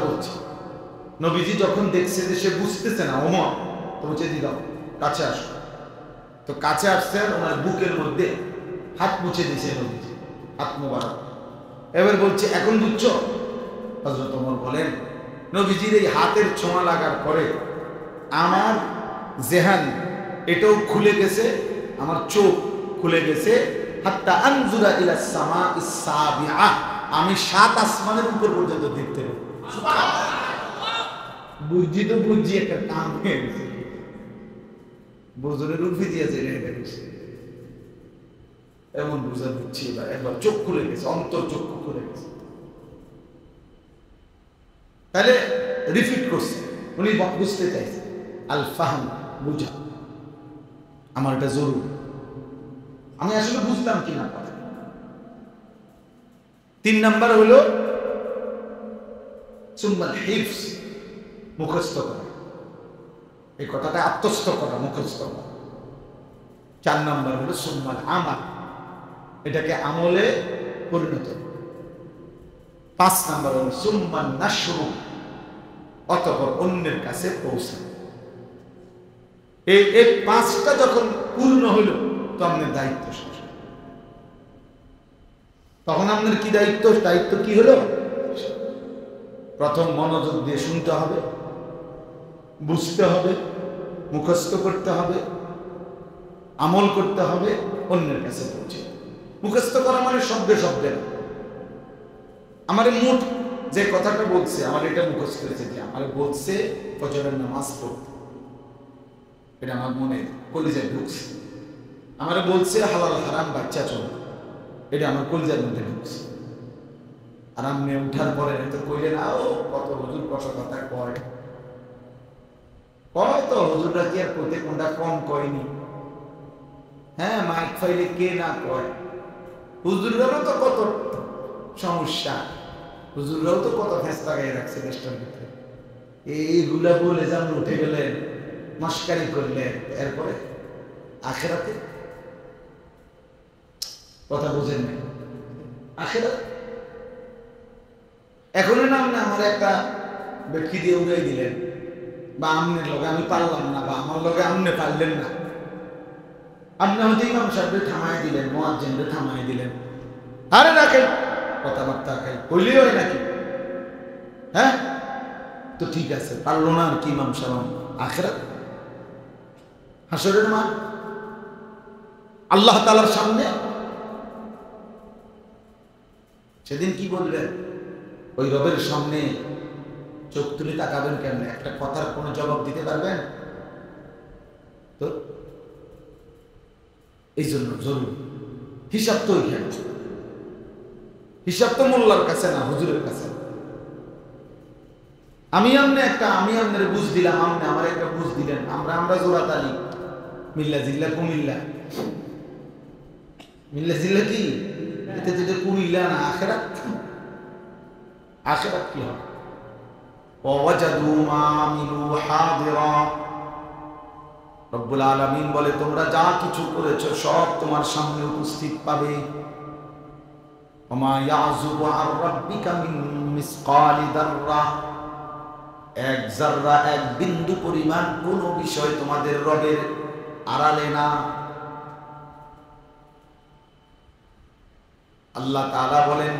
বলছে। নবীজি যখন দেখছে যে সে বুঝতেছে না, ওমর তো বলছে দিলাম কাছে আসো। তো কাছে আসছে, ওনার বুকের মধ্যে হাত মুছে দিয়েছে নবীজি, হাত মোবারক। এবার বলছে এখন বুঝছো? হযরত ওমর বলেন, নবীজির এই হাতের ছোঁয়া লাগার পরে আমার জেহান এটাও খুলে গেছে, আমার চোখ খুলে গেছে। হাত্তা আনজুরা ইলা সামাইস সাবিআ, আমি 7 আসমানের উপর পর্যন্ত দেখতে পাই। বুঝি একটা কাম হয়ে গেছে, বজরের উঠে দিয়েছে এটা গেছে, এমন বুঝা বুঝছি। একবার চোখ খুলে গেছে, অন্তর চক্ষু খুলে গেছে। তাহলে রিপিট করছে, উনি বুঝতে চাইছে। আল ফাহম, বুঝা, আমার এটা জরুরি। আমি আসলে বুঝলাম কিনা কথা। 3 নাম্বার হলো সুম্মাল হিফজ, মুখস্থ করা। এই কথাটা আত্মস্থ করা, মুখস্থ করা। 4 নাম্বার হলো সুম্মাল আমাল, এটাকে আমলে পরিণত। 5 নাম্বার হলো সুম্মান নাশরু, অতঃপর অন্যের কাছে পৌঁছানো। এই 5টা যখন পূর্ণ হলো তো আপনার দায়িত্ব শেষ। তখন আপনার কি দায়িত্ব? দায়িত্ব কি হলো? প্রথম মনোযোগ দিয়ে শুনতে হবে, বুঝতে হবে, মুখস্থ করতে হবে, আমল করতে হবে, অন্যের কাছে পৌঁছে। মুখস্থ করা মানে শব্দে শব্দে। আমার মুঠ যে কথাটা বলছে, আমার এটা মুখস্থ করেছে, যে আমার বলছে ফজরের নামাজ পড়তে, এটা আমার মনে কলিজায় ঢুকছে। আমার বলছে হালাল হারাম বাচ্চা চল, এটা আমার কলিজার মধ্যে ঢুকছে। আর আপনি উঠার পরে তো কইলেন, ও কত হুজুর কত কথা কয় তো হুজুররা কি আর কইতে কোনটা কম কয়নি। হ্যাঁ, মাইক ফাইলে কে না কয়। হুজুররাও তো কত সমস্যা, হুজুররাও তো কত ফেসলা গায়ে রাখছে দেশটার ভিতরে। এইগুলা বলে যেমন উঠে গেলেন, মস্কারি করলেন, এরপরে আখেরাতে কথা বুঝেন না। আখেরাত এখনো না আপনি আমার একটা বেটকি দিয়ে উড়াই দিলেন, বা আমনের লগে আমি পারলাম না, বা আমার লগে আমনে পারলেন না। আপনি হয়তো ইমাম সাহেবকে থামাই দিলেন, মুয়াজ্জিনকে থামাই দিলেন, আরে রাখেন কথাবার্তা খাই কইলেই হয় নাকি? হ্যাঁ, তো ঠিক আছে, পারলো না আর কি ইমাম সাহেব। আখিরাত হাসরের মাঠ, আল্লাহ তাআলার সামনে সেদিন কি বলবেন? ওই রবের সামনে চোখ তুলে তাকাবেন কেন? একটা কথার কোনো জবাব দিতে পারবেন তো? এই জন্য জরুরি হিসাব তো ওইখানে। হিসাব তো মোল্লার কাছে না, হুজুরের কাছে। আমি আপনার বুঝ দিলাম, আপনি আমার একটা বুঝ দিলেন, আমরা জোড়া তালি, মিল্লা জিল্লা কুমিল্লা। মিল্লা জিল্লা কি? এতে যদি কুমিল্লা না, আখেরাত আখেরাত কি হবে? ওয়াজাদু মা আমিলু হাদিরা। রব্বুল আলামিন বলে, তোমরা যা কিছু করেছো সব তোমার সামনে উপস্থিত পাবে। ওমা ইয়াযুবু আর রাব্বিকা মিন মিসকালি যাররা, এক যাররা, এক বিন্দু পরিমাণ কোন বিষয় তোমাদের রবের আড়ালে না। আল্লাহ তাআলা বলেন,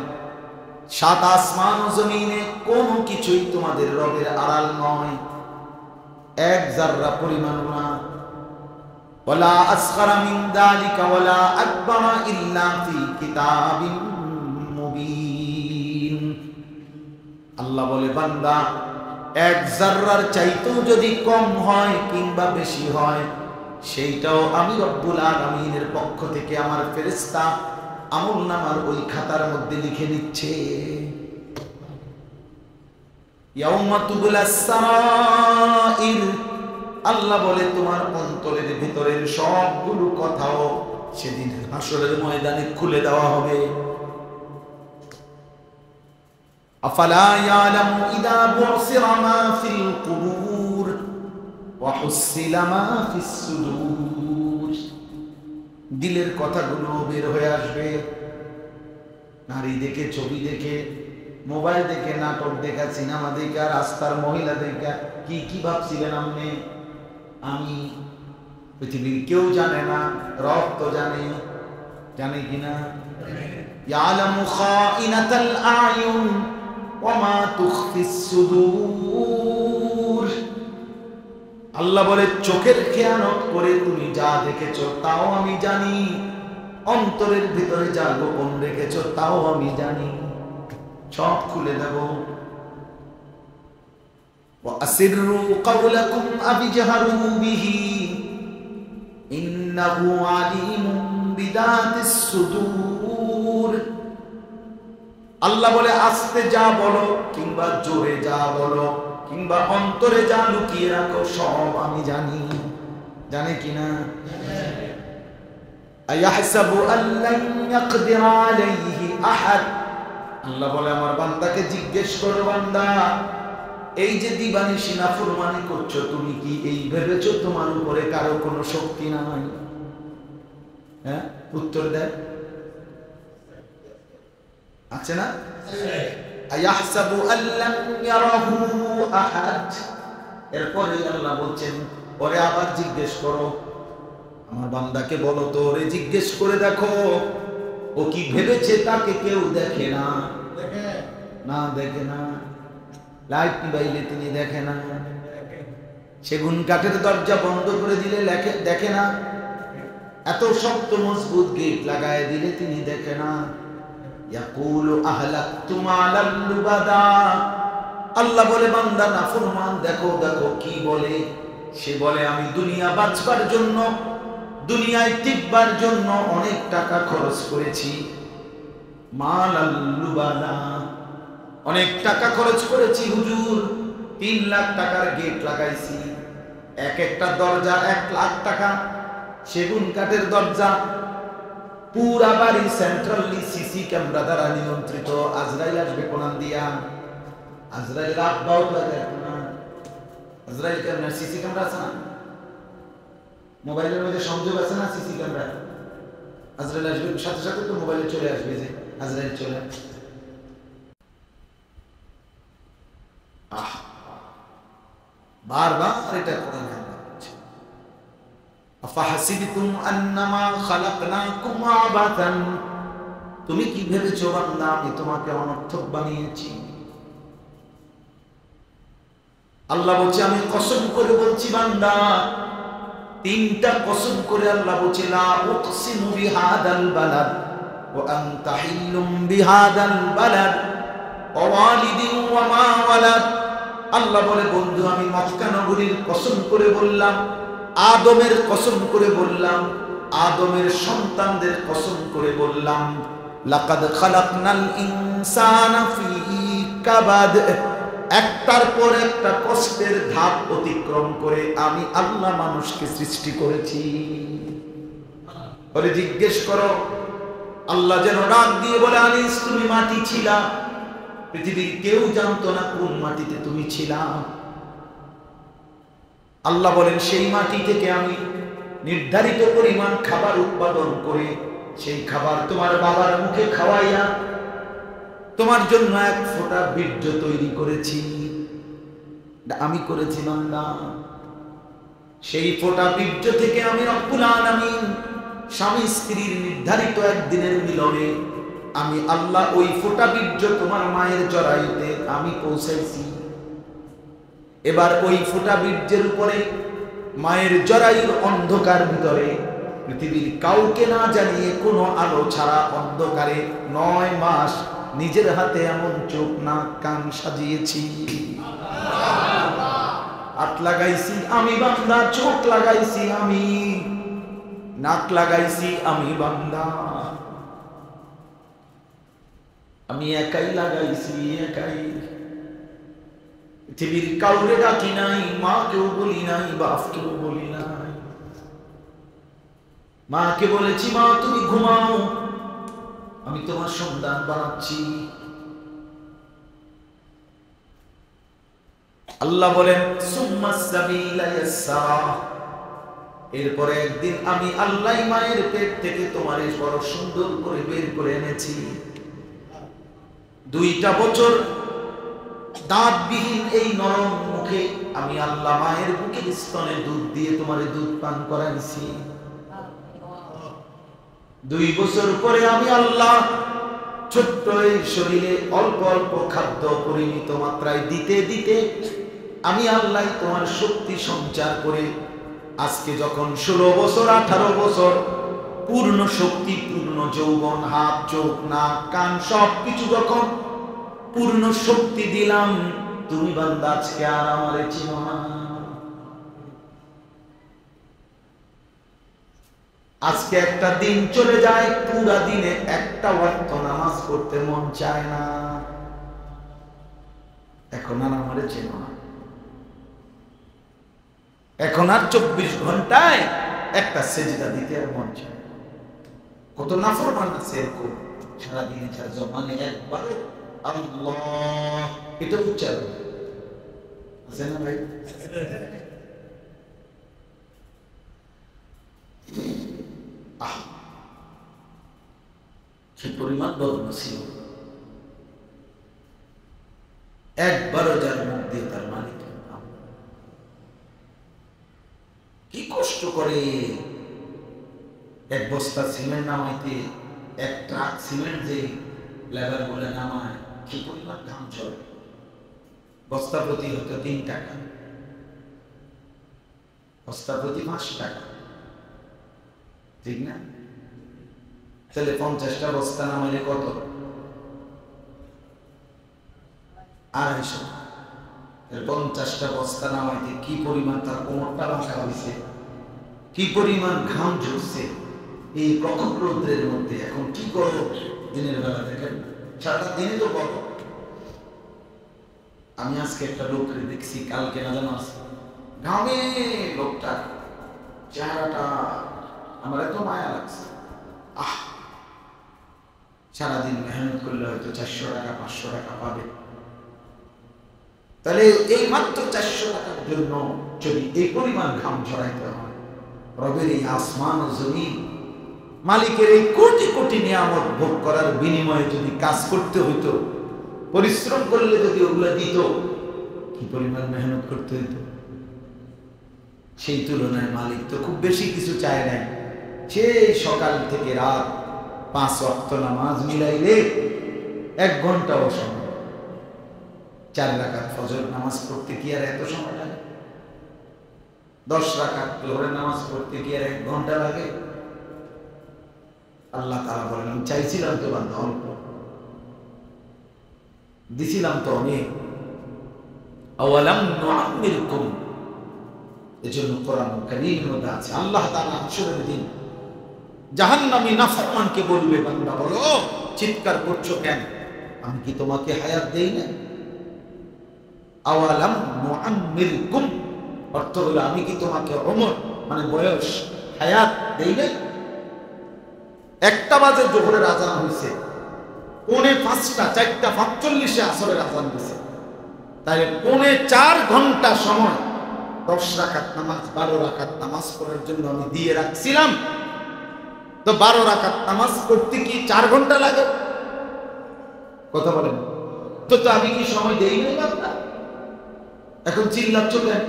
সাত আসমান ও জমিনে কোনো কিছুই তোমাদের রবের আড়াল নয়, এক জাররা পরিমাণ না। ওয়ালা আসগারা মিন যালিকা ওয়ালা আকবারা ইল্লা ফি কিতাবিন মুবিন। আল্লাহ বলে, বান্দা, এক জাররার চাইতেও যদি কম হয় কিংবা বেশি হয়, সেইটাও আমি রব্বুল আলামিনের পক্ষ থেকে আমার ফেরেশতা আমলনামার ওই খাতার মধ্যে লিখে নিচ্ছে। ইয়াউমা তুবলাস সারাইর, আল্লাহ বলে তোমার অন্তরের ভিতরের সবগুলো কথাও সেদিন হাসরের ময়দানে খুলে দেওয়া হবে। আফালা ইয়ালামু ইদা বুসিরা মা ফিল কুবুর ওয়া হুসিলা মা ফিস সুদুর। দিলের কথাগুলো বের হয়ে আসবে। নারী দেখে, ছবি দেখে, মোবাইল দেখে, নাটক দেখা, সিনেমা দেখা, রাস্তার মহিলা দেখা কি কি ভাবছিলেন আপনি? আমি পৃথিবীর কেউ জানে না, রব তো জানে। জানে কিনা? ইয়ালামু খাইনাতাল আয়ুন ওয়া মা তুখফিস সুদূর। আল্লাহ বলে, চোখের খেয়ানত করে তুমি যা দেখেছো তাও আমি জানি, অন্তরের ভিতরে যা গোপন রেখেছো তাও আমি জানি, সব খুলে দেব। ওয়াসিররু কাওলাকুম আবিজহারু বিহি ইন্নাহু আলিমুম বিদাতিস সুদূর। আল্লাহ বলে, আস্তে যা বলো কিংবা জোরে যা বলো কিংবা অন্তরে যা লুকিয়ে রাখো সব আমি জানি। জানে কিনা? আয়াহসাবু আল্লান ইয়াকদিরা আলাইহি আহাদ। আল্লাহ বলে, আমার বান্দাকে জিজ্ঞেস করো, বান্দা, এই যে দিবানিশি নাফরমানি করছো, তুমি কি এই ভেবেছো তোমার উপরে কারো কোনো শক্তি নাই? হ্যাঁ, উত্তর দেয়, আছে না? আয়াহসাবু আল্লান ইয়ারাহু আহাদ। এরপরে আল্লাহ বলছেন, পরে আবার জিজ্ঞেস করো, আমার বান্দাকে বলো তো, ওরে জিজ্ঞেস করে দেখো, ও কি ভেবেছে তাকে কেউ দেখে না? না, দেখে না। লাইট নিবাইলে তিনি দেখে না, সেগুন কাঠের দরজা বন্ধ করে দিলে দেখে না, এত শক্ত মজবুত গেট লাগায় দিলে তিনি দেখে না। ইয়াকুলু আহলাকতু মালাল লুবাদা। আল্লাহ বলে, বান্দা নাফরমান, দেখো দেখো কি বলে। সে বলে, আমি দুনিয়া বাঁচবার জন্য, দুনিয়ায় টিকবার জন্য অনেক টাকা খরচ করেছি। মালাল লুবাদা, অনেক টাকা খরচ করেছি হুজুর, 3 লাখ টাকার গেট লাগাইছি, এক একটা দরজা 1 লাখ টাকা, সেগুন কাঠের দরজা, পুরা বাড়ি সেন্ট্রালি সিসি ক্যামেরা দ্বারা নিয়ন্ত্রিত। আজরাইল আসবে কোনান দিয়া? আজরাইল আব্বাও লাগে না। আজরাইল ক্যামেরা, সিসি ক্যামেরা আছে না? মোবাইলের মধ্যে সংযোগ আছে না সিসি ক্যামেরা? আজরাইল আসবে সাথে সাথে তো মোবাইলে চলে আসবে যে আজরাইল চলে। বারবার এটা কোরআন বলছে, আফাহাসিবতুম আন্নামা খালাকনাকুম আবাতান। তুমি কি ভেবেছো বান্দা আমি তোমাকে অনর্থক বানিয়েছি? আল্লাহ বলছে, আমি কসম করে বলছি বান্দা, 3টা কসম করে আল্লাহ বলছে, লা উকসিমু বিহাদাল বালাদ ওয়া আনতা হিল্লুম বিহাদাল বালাদ ওয়া ওয়ালিদিন ওয়া মা ওয়ালাদ। আল্লাহ বলে, বন্ধু, আমি মক্কা নগরীর কসম করে বললাম, আদমের কসম করে বললাম, আদমের সন্তানদের কসম করে বললাম, লাকাদ খালাকনাল ইনসানা ফি কাবাদ। একটার পর একটা কষ্টের ধাপ অতিক্রম করে আমি আল্লাহ মানুষকে সৃষ্টি করেছি। বলে, জিজ্ঞেস করো। আল্লাহ যেন ডাক দিয়ে বলে, আনিস, তুমি মাটি ছিলা, পৃথিবীর কেউ জানতো না কোন মাটিতে তুমি ছিলা। আল্লাহ বলেন, সেই মাটি থেকে আমি নির্ধারিত পরিমাণ খাবার উৎপাদন করে সেই খাবার তোমার বাবার মুখে খাওয়াইয়া তোমার জন্য 1 ফোঁটা বীর্য তৈরি করেছি। আমি করেছি বান্দা। সেই ফোঁটা বীর্য থেকে আমি রব্বুল আলামিন স্বামী স্ত্রীর নির্ধারিত একদিনের মিলনে আমি আল্লাহ ওই ফোঁটা বীর্য তোমার মায়ের জরায়ুতে আমি পৌঁছাইছি। এবার ওই ফোঁটা বীর্যের উপরে মায়ের জরায়ুর অন্ধকার ভিতরে পৃথিবীর কাউকে না জানিয়ে কোনো আলো ছাড়া অন্ধকারে 9 মাস নিজের হাতে এমন চোখ নাক কান সাজিয়েছি। হাত লাগাইছি আমি বান্দা, চোখ লাগাইছি আমি, নাক লাগাইছি আমি বান্দা, আমি একাই লাগাইছি একাই। পৃথিবীর কাউরে ডাকি নাই, মাকেও বলি নাই, বাপকেও বলি নাই। মাকে বলেছি মা তুমি ঘুমাও, আমি তোমার সন্তান বানাচ্ছি। আল্লাহ বলেন সুম্মা সাবিলা ইয়াসসারা, এরপরে একদিন আমি আল্লাহ মায়ের পেট থেকে তোমার বড় সুন্দর করে বের করে এনেছি। 2টা বছর দাঁতবিহীন এই নরম মুখে আমি আল্লাহ মায়ের বুকের স্তনে দুধ দিয়ে তোমার দুধ পান করাইছি। 2 বছর পরে আমি আল্লাহ ছোট্ট এই শরীরে অল্প অল্প খাদ্য পরিমিত মাত্রায় দিতে দিতে আমি আল্লাহ তোমার শক্তি সঞ্চার করে আজকে যখন 16 বছর 18 বছর পূর্ণ শক্তি পূর্ণ যৌবন, হাত চোখ নাক কান সব কিছু যখন পূর্ণ শক্তি দিলাম, তুমি বান্দা আজকে আর আমারে চিনো না। আজকে একটা দিন চলে যায়, পুরা দিনে একটা ওয়াক্ত নামাজ পড়তে মন চায় না। এখন আর আমারে চেনো না। এখন আর 24 ঘন্টায় একটা সেজদা দিতে আর মন চায়। কত নাফরমান আছে এরকম, সারাদিনে যার জমানে একবার আল্লাহ এটা উচ্চারণ আছে না ভাই? সে পরিমাণ বদনসিব, একবারও যার মুখ দিয়ে তার মালিক কি কষ্ট করে। 1 বস্তা সিমেন্ট নামাইতে 1 ট্রাক সিমেন্ট যে লেবার বলে নামায়, কি পরিমাণ দাম চলে। বস্তা প্রতি হতো 3 টাকা, বস্তা প্রতি 5 টাকা, ঠিক না? তাহলে 50টা বস্তা নামাইলে কত? 250। 50টা বস্তা নামাইতে কি পরিমাণ তার কোমরটা বাঁকা হয়েছে, কি পরিমাণ ঘাম ঝরছে এই প্রখর রৌদ্রের মধ্যে। এখন কি করো দিনের বেলা দেখেন, সারা দিনে তো বলো। আমি আজকে একটা লোককে দেখছি, কালকে না জানো ঘামে লোকটা চেহারাটা আমার এত মায়া লাগছে। সারাদিন মেহনত করলে হয়তো 400 টাকা 500 টাকা পাবে। তাহলে এই মাত্র 400 টাকার জন্য যদি এই পরিমাণ ঘাম ঝরাইতে হয়, রবের এই আসমান ও জমিন মালিকের এই কোটি কোটি নিয়ামত ভোগ করার বিনিময়ে যদি কাজ করতে হইতো, পরিশ্রম করলে যদি ওগুলা দিত, কি পরিমাণ মেহনত করতে হইতো। সেই তুলনায় মালিক তো খুব বেশি কিছু চায় নাই। সেই সকাল থেকে রাত 5 ওয়াক্ত নামাজ মিলাইলে 1 ঘন্টাও সময়। 4 রাকাত ফজর নামাজ পড়তে কি আর এত সময় লাগে? 10 রাকাত জোহরের নামাজ পড়তে কি আর 1 ঘন্টা লাগে? আল্লাহ তাআলা বলেন আমি চাইছিলাম তো বান্দা অল্প, দিছিলাম তো অনেক। আওয়ালাম নুআম্মিরকুম, এজন্য কোরআন কারীমের মধ্যে আছে আল্লাহ তাআলা হাশরের দিন জাহান্নামী নাফরমানকে বলবে, বান্দা বলো চিৎকার করছো কেন, আমি কি তোমাকে হায়াত দেই না? আওয়ালাম নুআম্মিরকুম অর্থ হলো আমি কি তোমাকে উমর মানে বয়স হায়াত দেই না? 1টা বাজে জোহরের আযান হইছে, 4:45 4:45 আসরের আযান দিছে, তাই 4.5 ঘন্টা সময় 10 রাকাত নামাজ 12 রাকাত নামাজ পড়ার জন্য আমি দিয়ে রাখছিলাম। তো 12 রাকাত নামাজ পড়তে কি 4 ঘন্টা লাগে? কথা বলেন তো, আমি কি সময় দেই নাই বাবা? এখন চিল্লাচ্ছ কেন?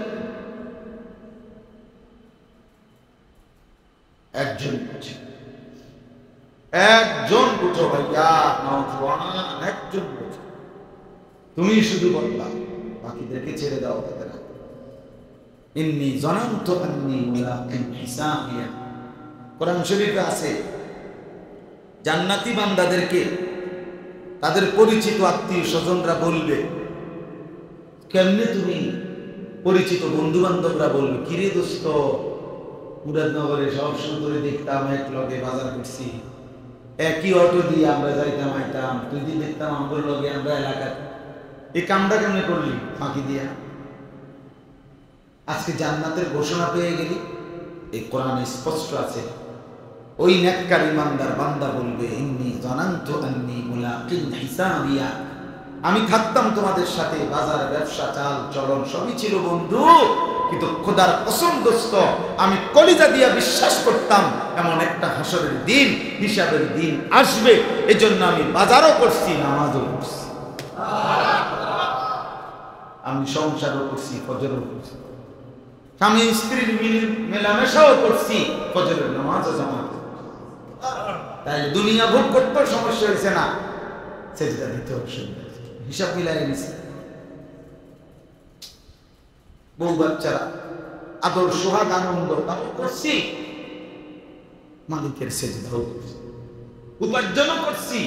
একজন একজন বুঝো ভাইয়া, নওজোয়ান একজন বুঝো, তুমি শুধু বলবা, বাকিদেরকে ছেড়ে দাও তাদের হাতে। ইন্নী জানানতু আন্নী মুলাকিন হিসাবিয়া। কোরআন শরীফে আছে জান্নাতি বান্দাদেরকে তাদের পরিচিত আত্মীয় স্বজনরা বলবে, কেমনে তুমি পরিচিত বন্ধু বান্ধবরা বলবে, কিরে দোস্ত, মুরাদনগরে সব সুন্দরী দেখতাম, এক লগে বাজার করছি, একই অটো দিয়ে আমরা যাইতাম আইতাম, তুই দিয়ে দেখতাম আমার লগে আমরা এলাকায়, এই কামটা কেমনে করলি ফাঁকি দিয়া? আজকে জান্নাতের ঘোষণা পেয়ে গেলি, এই কোরআনে স্পষ্ট আছে, ওই নেককার ইমানদার বান্দা বলবে, ইন্নী জানানতু আন্নী মুলাকিন হিসাবিয়া, আমি থাকতাম তোমাদের সাথে, বাজার ব্যবসা চাল চলন সবই ছিল বন্ধু, কিন্তু খোদার কসম দোস্ত, আমি কলিজা দিয়া বিশ্বাস করতাম এমন একটা হাসরের দিন, হিসাবের দিন আসবে, এজন্য আমি বাজারও করছি, নামাজও করছি, আমি সংসারও করছি, ফজরও করছি, স্বামী স্ত্রীর মেলামেশাও করছি, ফজরের নামাজও জামাত। তাই দুনিয়া ভোগ করতে সমস্যা হয়েছে না, সেজদা দিতে অসুবিধা, হিসাব মিলাই নিছে। বউ বাচ্চারা আদর সোহাগ আনন্দ তাও করছি, মালিকের সেজদাও করছি, উপার্জনও করছি,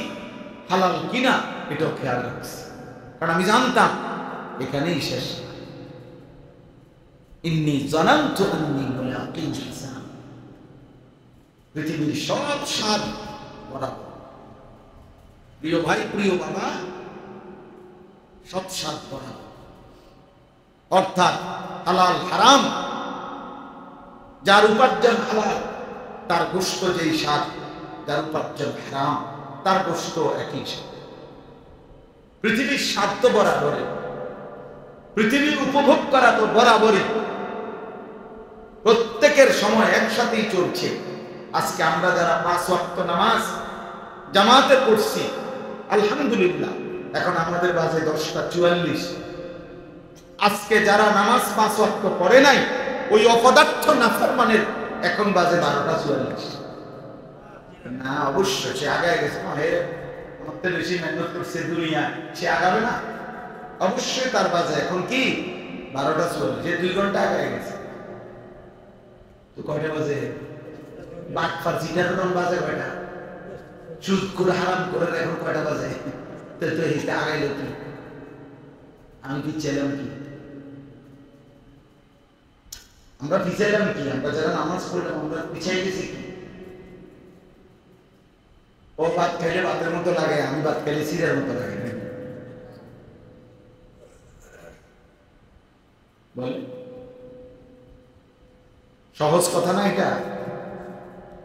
হালাল কিনা এটাও খেয়াল রাখছি, কারণ আমি জানতাম এখানেই শেষ। ইন্নী জানানতু আন্নী মুলাকিন হিসাব। পৃথিবীর সব স্বাদ বরাবর, প্রিয় ভাই প্রিয় বাবা, সব স্বাদ বরাবর, অর্থাৎ হালাল হারাম, যার উপার্জন হালাল তার গোশত যেই স্বাদ, যার উপার্জন হারাম তার গোশত একই স্বাদ। পৃথিবীর স্বাদ তো বরাবরই, পৃথিবীর উপভোগ করা তো বরাবরই, প্রত্যেকের সময় একসাথেই চলছে। আজকে আমরা যারা 5 ওয়াক্ত নামাজ জামাতে পড়ছি, আলহামদুলিল্লাহ, এখন আমাদের বাজে 10:44। আজকে যারা নামাজ 5 ওয়াক্ত পড়ে নাই, ওই অপদার্থ নাফরমানের এখন বাজে 12:44। না, অবশ্যই সে আগায় গেছে, আমাদের বেশি মেহনত করছে দুনিয়া, সে আগাবে না? অবশ্যই তার বাজে এখন কি 12:44, যে 2 ঘন্টা আগায় গেছে। তো কয়টা বাজে? বাটফার জিনার বাজে কয়টা? সুদ করে হারাম করে এখন কয়টা বাজে? তো হিতে আগাইল কি? আমি কি চাইলাম কি? আমরা পিছাইলাম কি? আমরা যারা নামাজ পড়লাম আমরা পিছাই গেছি কি? ও ভাত খাইলে ভাতের মতো লাগে, আমি ভাত খাইলে সিরের মতো লাগে। বলে সহজ কথা না এটা?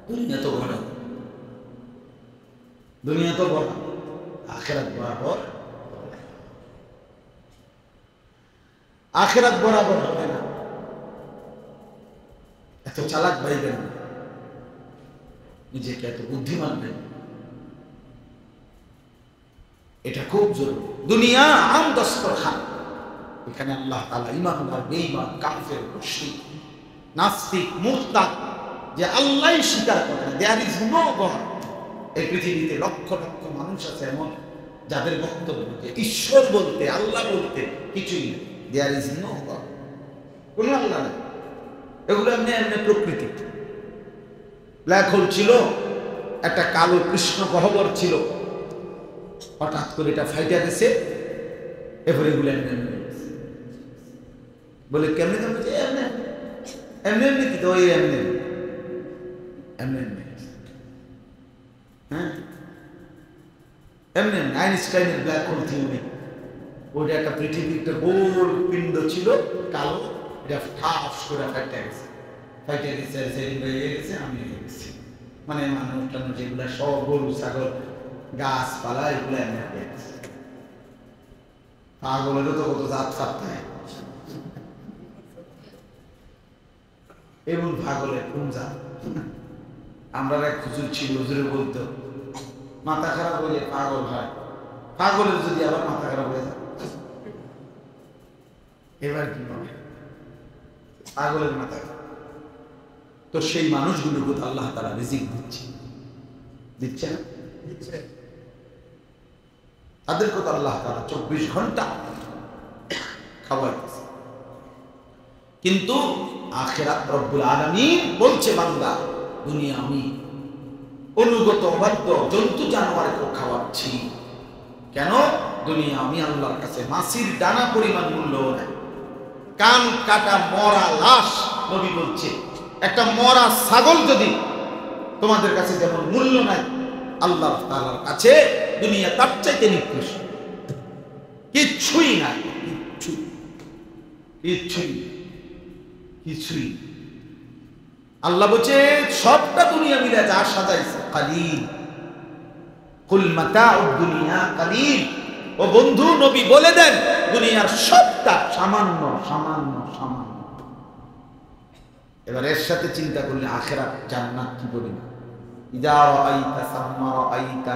দুনিয়া তো বড়, দুনিয়া তো বড়, আখিরাত বরাবর, আখিরাত বরাবর হবে না। এত চালাক ভাইবেন, নিজেকে এত বুদ্ধিমান ভাই, এটা খুব জরুরি। দুনিয়া আম দস্তরখান, এখানে আল্লাহ তাআলা ঈমানদার, বেঈমান, কাফের, মুশরিক, নাস্তিক, মুরতাদ, যে আল্লাহই স্বীকার করে না, দেয়ার ইজ নো গড। এই পৃথিবীতে লক্ষ লক্ষ মানুষ আছে এমন যাদের বক্তব্য যে ঈশ্বর বলতে, আল্লাহ বলতে কিছুই নেই, দেয়ার ইজ নো গড, কোনো আল্লাহ নেই। এগুলো এমনি এমনি প্রকৃতি। ব্ল্যাক হোল ছিল, একটা কালো কৃষ্ণ গহ্বর ছিল, হঠাৎ করে এটা ফাইটা গেছে, এরপরে এগুলো এমনি এমনি বলে কেমনে কেমনে, এমনি এমনি এমনি কি তো ওই এমনি এমনি এমনি, হ্যাঁ এমনি এমনি। আইনস্টাইনের ব্ল্যাক হোল থিওরি, ওইটা একটা পৃথিবীর একটা গোল পিণ্ড ছিল কালো, এটা ঠাস করে ফাইটা গেছে, ফাইটা গেছে, সেদিন হয়ে গেছে, আমি হয়ে গেছি, মানে মানুষ টানুষ যেগুলা সব গরু ছাগল গাছপালা এগুলো এমনি হয়ে গেছে। পাগলেরও তো কত জাত ফাত থাকে, এমন পাগলের কোন জাত? আমরা এক হুজুর ছিল, হুজুরে বলতো মাথা খারাপ হলে পাগল হয়, পাগলের যদি আবার মাথা খারাপ হয়ে যায় এবার কি হবে? পাগলের মাথা। তো সেই মানুষগুলোকে আল্লাহ তাআলা রিজিক দিচ্ছে, দিচ্ছে না? তাদেরকে তো আল্লাহ তাআলা 24 ঘন্টা খাওয়াইতেছে। কিন্তু আখিরাত রব্বুল আলামিন বলছে, বান্দা দুনিয়া আমি অনুগত অবাধ্য জন্তু জানোয়ারকে খাওয়াচ্ছি। কেন? দুনিয়া আমি আল্লাহর কাছে মাছির দানা পরিমাণ মূল্য নাই। কান কাটা মরা লাশ, নবী বলছে একটা মরা ছাগল যদি তোমাদের কাছে যেমন মূল্য নাই, আল্লাহ তাআলার কাছে দুনিয়া তার চাইতে নিকৃষ্ট। কিচ্ছুই নাই, কিছুই। আল্লাহ বলছে সবটা দুনিয়া মিলে যা সাজাইছে কালিল, কুল মাতাউদ দুনিয়া কালিল। ও বন্ধু, নবী বলে দেন দুনিয়ার সবটা সামান্য সামান্য সামান্য। এবার এর সাথে চিন্তা করলে আখিরাত জান্নাত কি বলি না, ইযা রাআইতা সাম্মা রাআইতা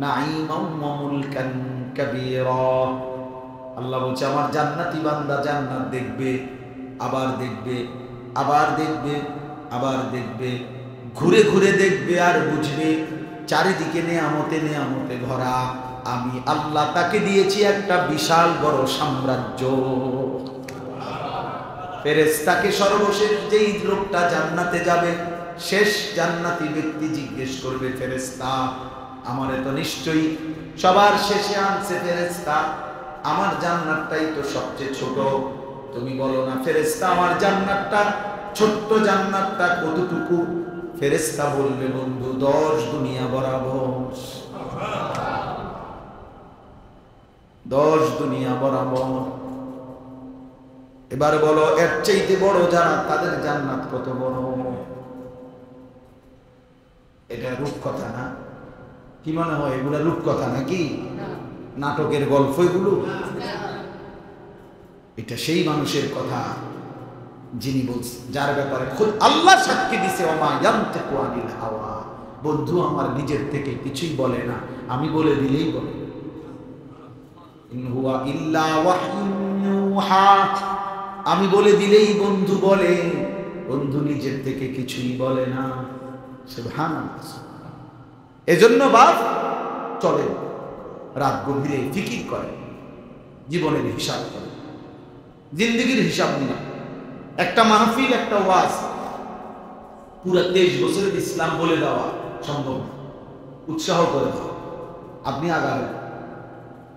নাঈমান ওয়া মুলকান কাবীরা। আল্লাহ বলছে আমার জান্নাতি বান্দা জান্নাত দেখবে, আবার দেখবে, আবার দেখবে, আবার দেখবে, ঘুরে ঘুরে দেখবে আর বুঝবে চারিদিকে নেয়ামতে নেয়ামতে ভরা। আমি আল্লাহ তাকে দিয়েছি একটা বিশাল বড় সাম্রাজ্য। ফেরেশতাকে সর্বশেষ যেই লোকটা জান্নাতে যাবে, শেষ জান্নাতি ব্যক্তি জিজ্ঞেস করবে, ফেরেশতা আমারে তো নিশ্চয়ই সবার শেষে আনছে ফেরেশতা, আমার জান্নাতটাই তো সবচেয়ে ছোট, তুমি বলো না ফেরেশতা আমার জান্নাতটা, ছোট্ট জান্নাতটা কতটুকু? ফেরেশতা বলবে, বন্ধু 10 দুনিয়া বরাবর, 10 দুনিয়া বরাবর। এবার বলো এর চাইতে বড় যারা, তাদের জান্নাত কত বড়? এটা রূপকথা না? কি মনে হয় এগুলা রূপকথা নাকি নাটকের গল্প? এগুলো এটা সেই মানুষের কথা যিনি বলছেন, যার ব্যাপারে খুদ আল্লাহ সাক্ষী দিছে, ওমা ইয়ানতিকু আনিল হাওয়া। বন্ধু আমার নিজের থেকে কিছুই বলে না, আমি বলে দিলেই বলে। ইন হুয়া ইল্লা ওয়াহয়ুন ইউহা, আমি বলে দিলেই বন্ধু বলে, বন্ধু নিজের থেকে কিছুই বলে না। সুবহানাল্লাহ। এজন্য বাপ চলে রাত গভীরে ফিকির করে, জীবনের হিসাব করে, জিন্দগির হিসাব নিলাম। একটা মাহফিল, একটা ওয়াজ পুরো 23 বছরের ইসলাম বলে দেওয়া সম্ভব না। উৎসাহ করে দেওয়া, আপনি আগাবেন,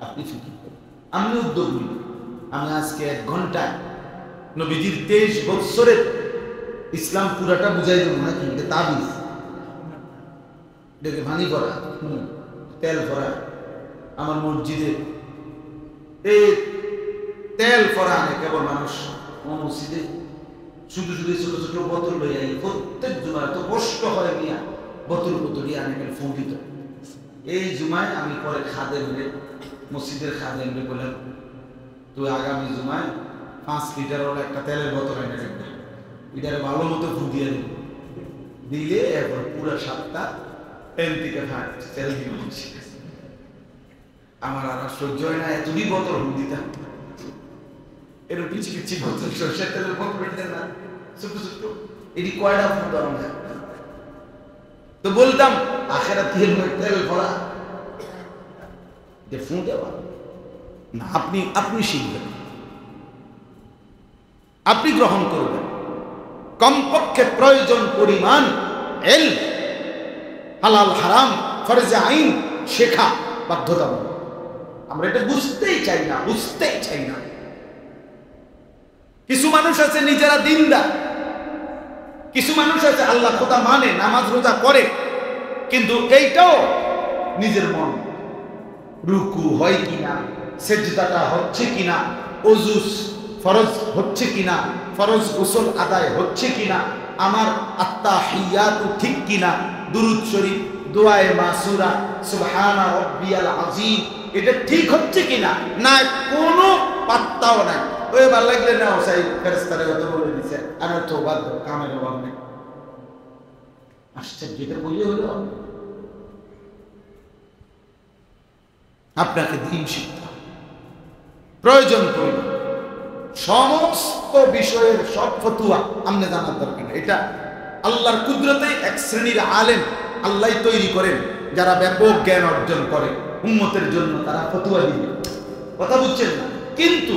আপনি ফিকির করেন, আমি উদ্যোগ নিই। আমি আজকে 1 ঘন্টায় নবীজির 23 বছরের ইসলাম পুরাটা বুঝাই দেবো নাকি? এটা তাবিজ, এটাকে ভানি করা, তেল করা। আমার মসজিদে এই তেল করা আনে কেবল মানুষ, আমার মসজিদে শুধু শুধু ছোট ছোট বোতল লইয়া প্রত্যেক জুমায় তো কষ্ট হয় নিয়া বোতল বোতল আনে ফোন দিত। এই জুমায় আমি পরে খাদেমরে, মসজিদের খাদেমরে বললাম, তুই আগামী জুমায় 5 লিটার একটা তেলের বোতল এনে রাখবে, এটারে ভালো মতো ফুটিয়ে দেব, দিলে এরপর পুরো 7টা তেল থেকে তেল দিয়ে আমার আর সহ্য হয় না, এতই বোতল হুম দিতাম। এর পিছি পিছি বোতল, সরষের তেলের বোতল না, ছোট ছোট, এটি কয়টা ফুট না। তো বলতাম আখেরাতের তেল ভরা যে ফুঁ দেওয়া না। আপনি শিখবেন, আপনি গ্রহণ করবেন, কমপক্ষে প্রয়োজন পরিমাণ ইলম, হালাল হারাম ফরজে আইন শেখা বাধ্যতামূলক। আমরা এটা বুঝতেই চাই না, বুঝতেই চাই না। কিছু মানুষ আছে নিজেরা দিনদার, কিছু মানুষ আছে আল্লাহ খোদা মানে, নামাজ রোজা করে, কিন্তু এইটাও নিজের মন, রুকু হয় কিনা, সেজদাটা হচ্ছে কিনা, ওযু ফরজ হচ্ছে কিনা, ফরজ গোসল আদায় হচ্ছে কিনা, আমার আত্তাহিয়াতু ঠিক কিনা, দুরূদ শরীফ, দোয়ায়ে মাসুরা, সুবহানা রাব্বিয়াল আযীম এটা ঠিক হচ্ছে কিনা, না কোনো পাত্তাও নাই। ওই ভালো লাগলে না ওসাই ফেরেশতারে কথা বলে দিছে, আমার তওবা কামের অভাব নেই। আশ্চর্য, এটা বলি হলো আপনাকে দিন শিখতে হবে, প্রয়োজন পড়বে সমস্ত বিষয়ের সব ফতুয়া আপনি জানার দরকার। এটা আল্লাহর কুদরতে এক শ্রেণীর আলেম আল্লাহ তৈরি করেন যারা ব্যাপক জ্ঞান অর্জন করে উম্মতের জন্য, তারা ফতোয়া দিবে। কথা বুঝছেন না? কিন্তু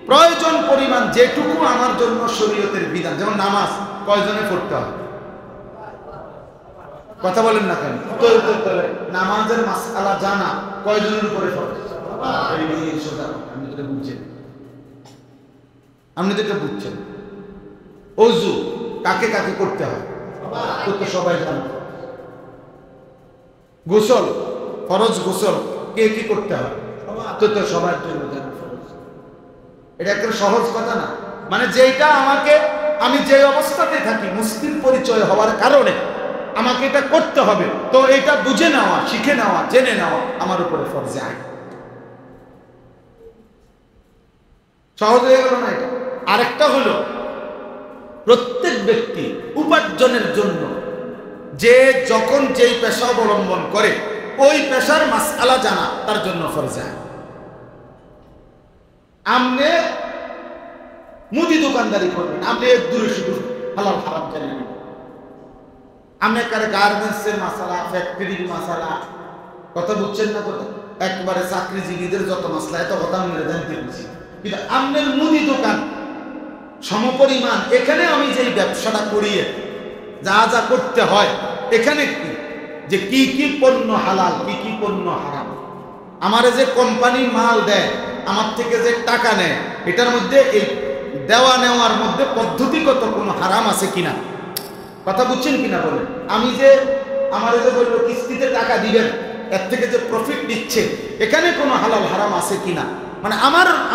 প্রয়োজন পরিমাণ যেটুকু আমার জন্য শরীয়তের বিধান, যেমন নামাজ কয়জনে পড়তে হবে? কথা বলেন না কেন? নামাজের মাসআলা জানা কয়জনের উপরে ফরজ? আপনি তো বুঝছেন, আপনি তো বুঝছেন। ওযু কাকে কাকে করতে হয় তো সবাই জানে। গোসল ফরজ, গোসল কে কি করতে হয় তো সবার জন্য জানা ফরজ। এটা একটা সহজ কথা না। মানে যেটা আমাকে, আমি যে অবস্থাতে থাকি মুসলিম পরিচয় হওয়ার কারণে আমাকে এটা করতে হবে, তো এটা বুঝে নেওয়া, শিখে নেওয়া, জেনে নেওয়া আমার উপরে ফরজে আইন। সহজ হয়ে গেল না এটা? আরেকটা হলো প্রত্যেক ব্যক্তি উপার্জনের জন্য যে যখন যেই পেশা অবলম্বন করে ওই পেশার মাসআলা জানা তার জন্য ফরজে আইন। আপনি মুদি দোকানদারি করবেন, আপনি দূরে শুধু হালাল হারাম জানেন। আপনি একটা গার্মেন্টসের মাসালা, ফ্যাক্টরির মাসালা, কথা বুঝছেন না? কথা একবারে চাকরিজীবীদের যত মাসলা, এত কথা আমি জানতে বুঝি। কিন্তু আপনার মুদি দোকান সমপরিমাণ, এখানে আমি যে ব্যবসাটা করিয়ে যা যা করতে হয়, এখানে কি যে কি কি পণ্য হালাল, কি কি পণ্য হারাম, আমারে যে কোম্পানি মাল দেয়, আমার থেকে যে টাকা নেয়, এটার মধ্যে এই দেওয়া নেওয়ার মধ্যে পদ্ধতিগত কোনো হারাম আছে কিনা, কথা বুঝছেন কিনা বলে। আমি যে আমার যে বলবো কিস্তিতে টাকা দিবেন, এর থেকে যে প্রফিট দিচ্ছে, এখানে কোনো হালাল হারাম আছে কিনা। মানে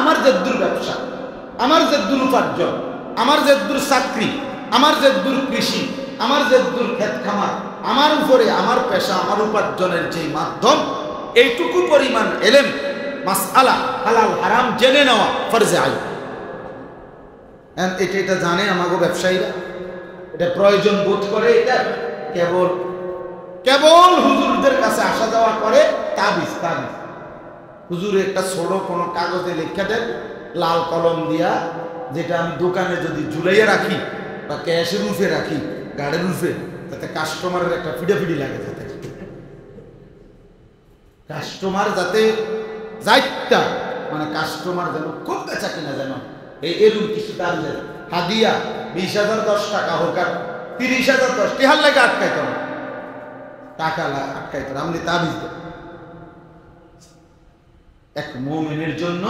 আমার যে দূর ব্যবসা, আমার যে দূর উপার্জন, আমার যে দূর চাকরি, আমার যে দূর কৃষি, আমার যে দূর ক্ষেত খামার, আমার উপরে আমার পেশা, আমার উপার্জনের যে মাধ্যম, এইটুকু পরিমাণ এলেম মাসআলা হালাল হারাম জেনে নেওয়া ফরজে আইন। এটা জানে আমাগো ব্যবসায়ীরা, এটা প্রয়োজন বোধ করে। এটা কেবল কেবল হুজুরদের কাছে আসা যাওয়া করে, তাবিজ তাবিজ হুজুরে একটা ছোট কোনো কাগজে লেখা দেন লাল কলম দিয়া, যেটা আমি দোকানে যদি ঝুলাইয়া রাখি বা ক্যাশের রুফে রাখি, গাড়ির রুফে, যাতে কাস্টমারের একটা ফিডাফিডি লাগে, যাতে কাস্টমার যাতে যাইতা, মানে কাস্টমার যেন খুব বেচা কিনা যেন এরকম কিছু দাম দেয়। হাদিয়া 20,000 10 টাকা হোক আর 30,000 10 টিহার লাগে আটকাইত না, টাকা আটকাইত না, আপনি তাবিজ দেন। এক মুমিনের জন্য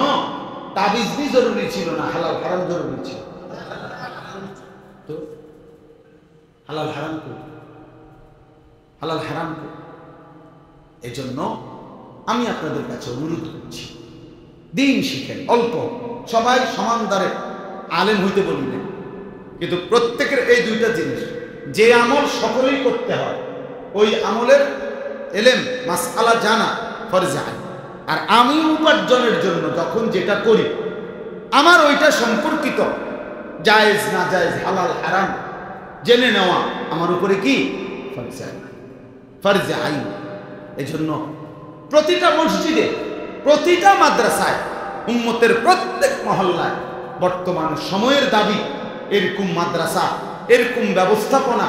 তাবিজ বি জরুরি ছিল না, হালাল হারাম জরুরি ছিল। তো হালাল হারাম কো, হালাল হারাম কো। এজন্য আমি আপনাদের কাছে অনুরোধ করছি, দিন শিখেন অল্প, সবাই সমান দ্বারে আলেম হইতে বলি না, কিন্তু প্রত্যেকের এই দুইটা জিনিস, যে আমল সকলেই করতে হয় ওই আমলের এলেম মাসআলা জানা ফরজে আইন। আর আমি উপার্জনের জন্য যখন যেটা করি, আমার ওইটা সম্পর্কিত জায়েজ না জায়েজ, হালাল হারাম জেনে নেওয়া আমার উপরে কি ফরজে আইন, ফরজে আইন। এজন্য প্রতিটা মসজিদে, প্রতিটা মাদ্রাসায়, উম্মতের প্রত্যেক মহল্লায় বর্তমান সময়ের দাবি এরকম মাদ্রাসা, এরকম ব্যবস্থাপনা,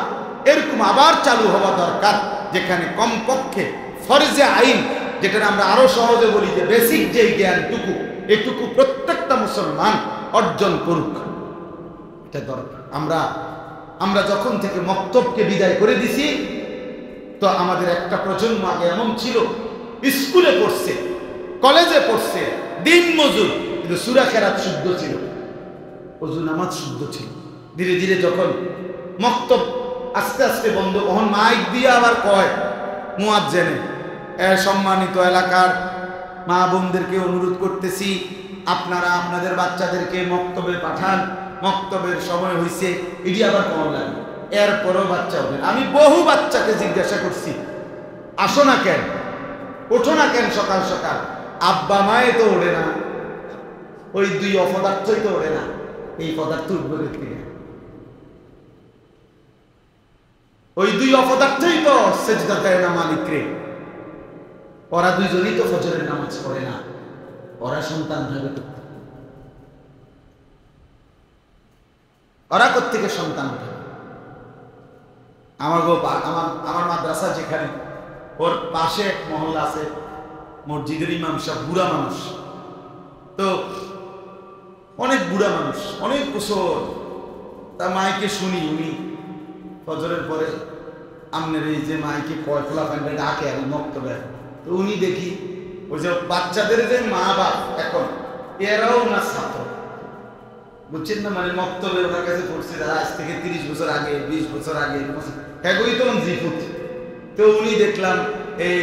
এরকম আবার চালু হওয়া দরকার, যেখানে কমপক্ষে ফরজে আইন, যেটা আমরা আরো সহজে বলি যে বেসিক যে জ্ঞানটুকু, এটুকু প্রত্যেকটা মুসলমান অর্জন করুক, এটা দরকার। আমরা যখন থেকে মক্তবকে বিদায় করে দিছি, তো আমাদের একটা প্রজন্ম আগে এমন ছিল, স্কুলে পড়ছে, কলেজে পড়ছে, দিন মজুর, কিন্তু সূরা কেরাত শুদ্ধ ছিল, ওযু নামাজ শুদ্ধ ছিল। ধীরে ধীরে যখন মক্তব আস্তে আস্তে বন্ধ, তখন মাইক দিয়ে আবার কয় মুয়াজ্জিনে, সম্মানিত এলাকার মা বোনদেরকে অনুরোধ করতেছি, আপনারা আপনাদের বাচ্চাদেরকে মক্তবে পাঠান, মক্তবের সময় হয়েছে, এটি আবার কম লাগে। এরপরও বাচ্চা ওঠে। আমি বহু বাচ্চাকে জিজ্ঞাসা করছি, আসো না কেন, ওঠো না কেন সকাল সকাল? আব্বা মায়ে তো ওঠে না, ওই দুই অপদার্থই তো ওঠে না, এই পদার্থ উঠবে থেকে, ওই দুই অপদার্থই তো সেজদা দেয় না মালিকরে। ওরা দুইজনই তো ফজরের নামাজ পড়ে না, ওরা সন্তান হবে, ওরা কোত্থেকে সন্তান হবে? আমার মাদ্রাসা যেখানে, ওর পাশে এক মহল্লা আছে, মসজিদের ইমাম সাহেব বুড়া মানুষ, তো অনেক বুড়া মানুষ, অনেক বছর। তা মাইকে শুনি উনি ফজরের পরে আমনের এই যে মাইকে কয়ফলা প্যান্ডে ডাকে আর মক্তবে, তো উনি দেখি ওই যে বাচ্চাদের যে মা বাপ এখন এরাও না ছাত্র, বুঝছেন না, মানে মক্তবে ওনার কাছে পড়ছে তারা আজ থেকে 30 বছর আগে, 20 বছর আগে, একই তো জিফুত। তো উনি দেখলাম এই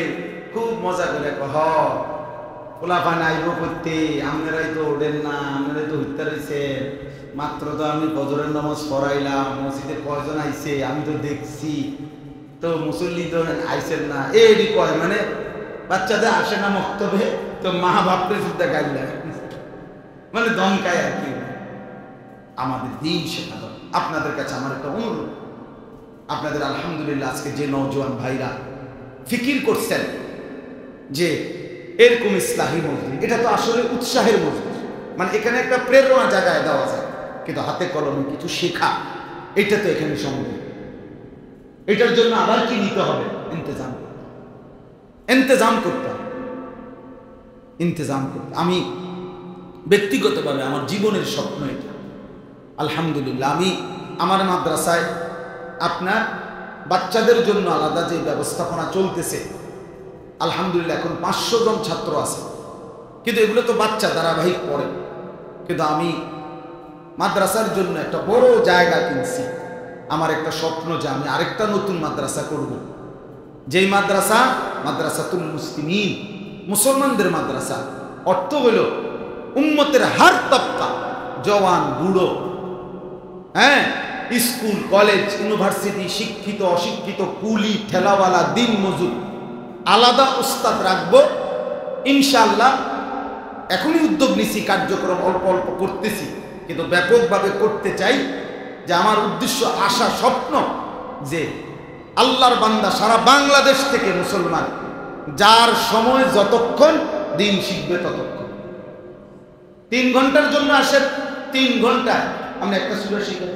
খুব মজা করে পোলাপান আইব করতে, আপনারাই তো ওঠেন না, আপনারাই তো হত্যা রয়েছে, মাত্র তো আমি ফজরের নামাজ পড়াইলাম, মসজিদে কয়জন আইছে আমি তো দেখছি, তো মুসল্লি তো আইসেন না, এই কয় মানে বাচ্চাদের আসে না মক্তবে, তো মা বাপকে চিন্তা গাইলা মানে দমকায় আর কি। আমাদের দিন শেখানো। আপনাদের কাছে আমার একটা অনুরোধ, আপনাদের আলহামদুলিল্লাহ আজকে যে নওজোয়ান ভাইরা ফিকির করছেন যে এরকম ইসলাহী মসজিদ, এটা তো আসলে উৎসাহের মসজিদ, মানে এখানে একটা প্রেরণা জায়গায় দেওয়া যায়, কিন্তু হাতে কলমে কিছু শেখা, এটা তো এখানে সম্ভব। এটার জন্য আবার কি নিতে হবে? ইন্তজাম করতে। আমি ব্যক্তিগতভাবে আমার জীবনের স্বপ্ন এটা। আলহামদুলিল্লাহ আমি আমার মাদ্রাসায় আপনার বাচ্চাদের জন্য আলাদা যে ব্যবস্থাপনা চলতেছে, আলহামদুলিল্লাহ এখন 500 জন ছাত্র আছে, কিন্তু এগুলো তো বাচ্চা ধারাবাহিক পড়ে, কিন্তু আমি মাদ্রাসার জন্য একটা বড় জায়গা কিনছি। আমার একটা স্বপ্ন যে আমি আরেকটা নতুন মাদ্রাসা করব, যেই মাদ্রাসাতুল মুসলিমিন, মুসলমানদের মাদ্রাসা। অর্থ হল উম্মতের হার তবকা, জওয়ান বুড়ো, হ্যাঁ, স্কুল কলেজ ইউনিভার্সিটি, শিক্ষিত অশিক্ষিত, কুলি ঠেলাওয়ালা, দিন মজুর, আলাদা উস্তাদ রাখবো ইনশাআল্লাহ। এখনই উদ্যোগ নিছি, কার্যক্রম অল্প অল্প করতেছি, কিন্তু ব্যাপকভাবে করতে চাই। যে আমার উদ্দেশ্য, আশা, স্বপ্ন যে আল্লাহর বান্দা সারা বাংলাদেশ থেকে মুসলমান, যার সময় যতক্ষণ দিন শিখবে ততক্ষণ। 3 ঘন্টার জন্য আসেন, 3 ঘন্টায় আমরা একটা সূরা শিখে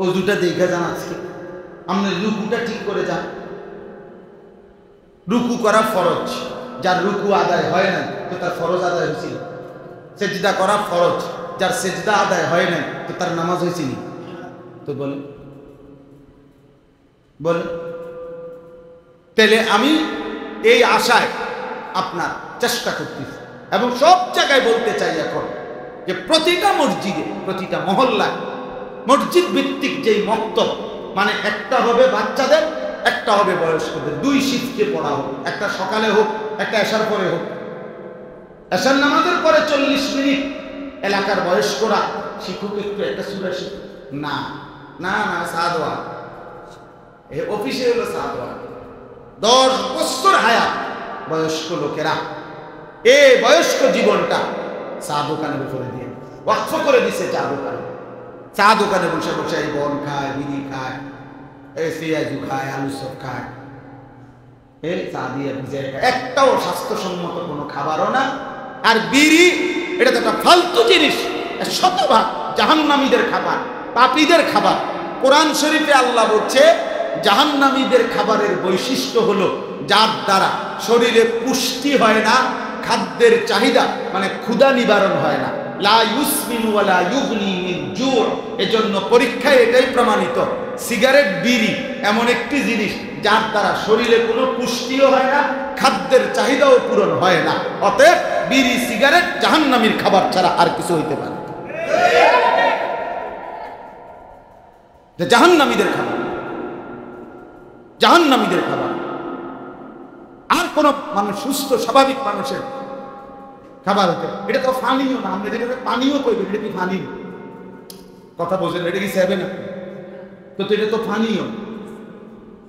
ও দুটা দেখে যান। আজকে আপনি রুকুটা ঠিক করে যান। রুকু করা ফরজ, যার রুকু আদায় হয় না তো তার ফরজ আদায় হয়েছিল। সেজদা করা ফরজ, যার সেজদা আদায় হয় না তো তার নামাজ হয়েছিল। তো বলে তাহলে আমি এই আশায় আপনার চেষ্টা করতেছি, এবং সব জায়গায় বলতে চাই এখন যে প্রতিটা মসজিদে, প্রতিটা মহল্লায় মসজিদ ভিত্তিক যেই মক্তব, মানে একটা হবে বাচ্চাদের, একটা হবে বয়স্কদের, 2 শিফটে পড়া হোক, একটা সকালে হোক, একটা এশার পরে হোক। এশার নামাজের পরে 40 মিনিট এলাকার বয়স্করা শিক্ষক একটু একটা সূরা শিখুক। না না না, সাদওয়া এই অফিসে হলো সাদওয়া। 10 বছর হায়াত বয়স্ক লোকেরা এই বয়স্ক জীবনটা চা দোকানের উপরে দিয়ে ওয়াকফ করে দিছে। চা দোকানে বসে বসে এই বন খায়, বিড়ি খায়, এই পেঁয়াজু খায়, আলু চপ খায়, এই চা দিয়ে ভিজে খায়। একটাও স্বাস্থ্যসম্মত কোনো খাবারও না। আর বিড়ি, এটা তো একটা ফালতু জিনিস, শতভাগ জাহান্নামীদের খাবার, পাপীদের খাবার। কোরআন শরীফে আল্লাহ বলছে জাহান্নামীদের খাবারের বৈশিষ্ট্য হলো যার দ্বারা শরীরে পুষ্টি হয় না, খাদ্যের চাহিদা মানে ক্ষুধা নিবারণ হয় না। লা ইউসমিনু ওয়ালা ইউগনি মিন জু'। এজন্য পরীক্ষায় এটাই প্রমাণিত, সিগারেট, বিড়ি এমন একটি জিনিস যার দ্বারা শরীরে কোনো পুষ্টিও হয় না, খাদ্যের চাহিদাও পূরণ হয় না। অতএব বিড়ি, সিগারেট জাহান্নামীর খাবার ছাড়া আর কিছু হইতে পারে না। জাহান্নামীদের খাবার, জাহান্নামীদের খাবার। আর কোন মানুষ, সুস্থ স্বাভাবিক মানুষের খাবার হতে, এটা তো পানিও না। আমরা যেটা পানিও কইবে, এটা কি পানি? কথা বলছেন, এটা কি সেবে না? তো এটা তো পানিও।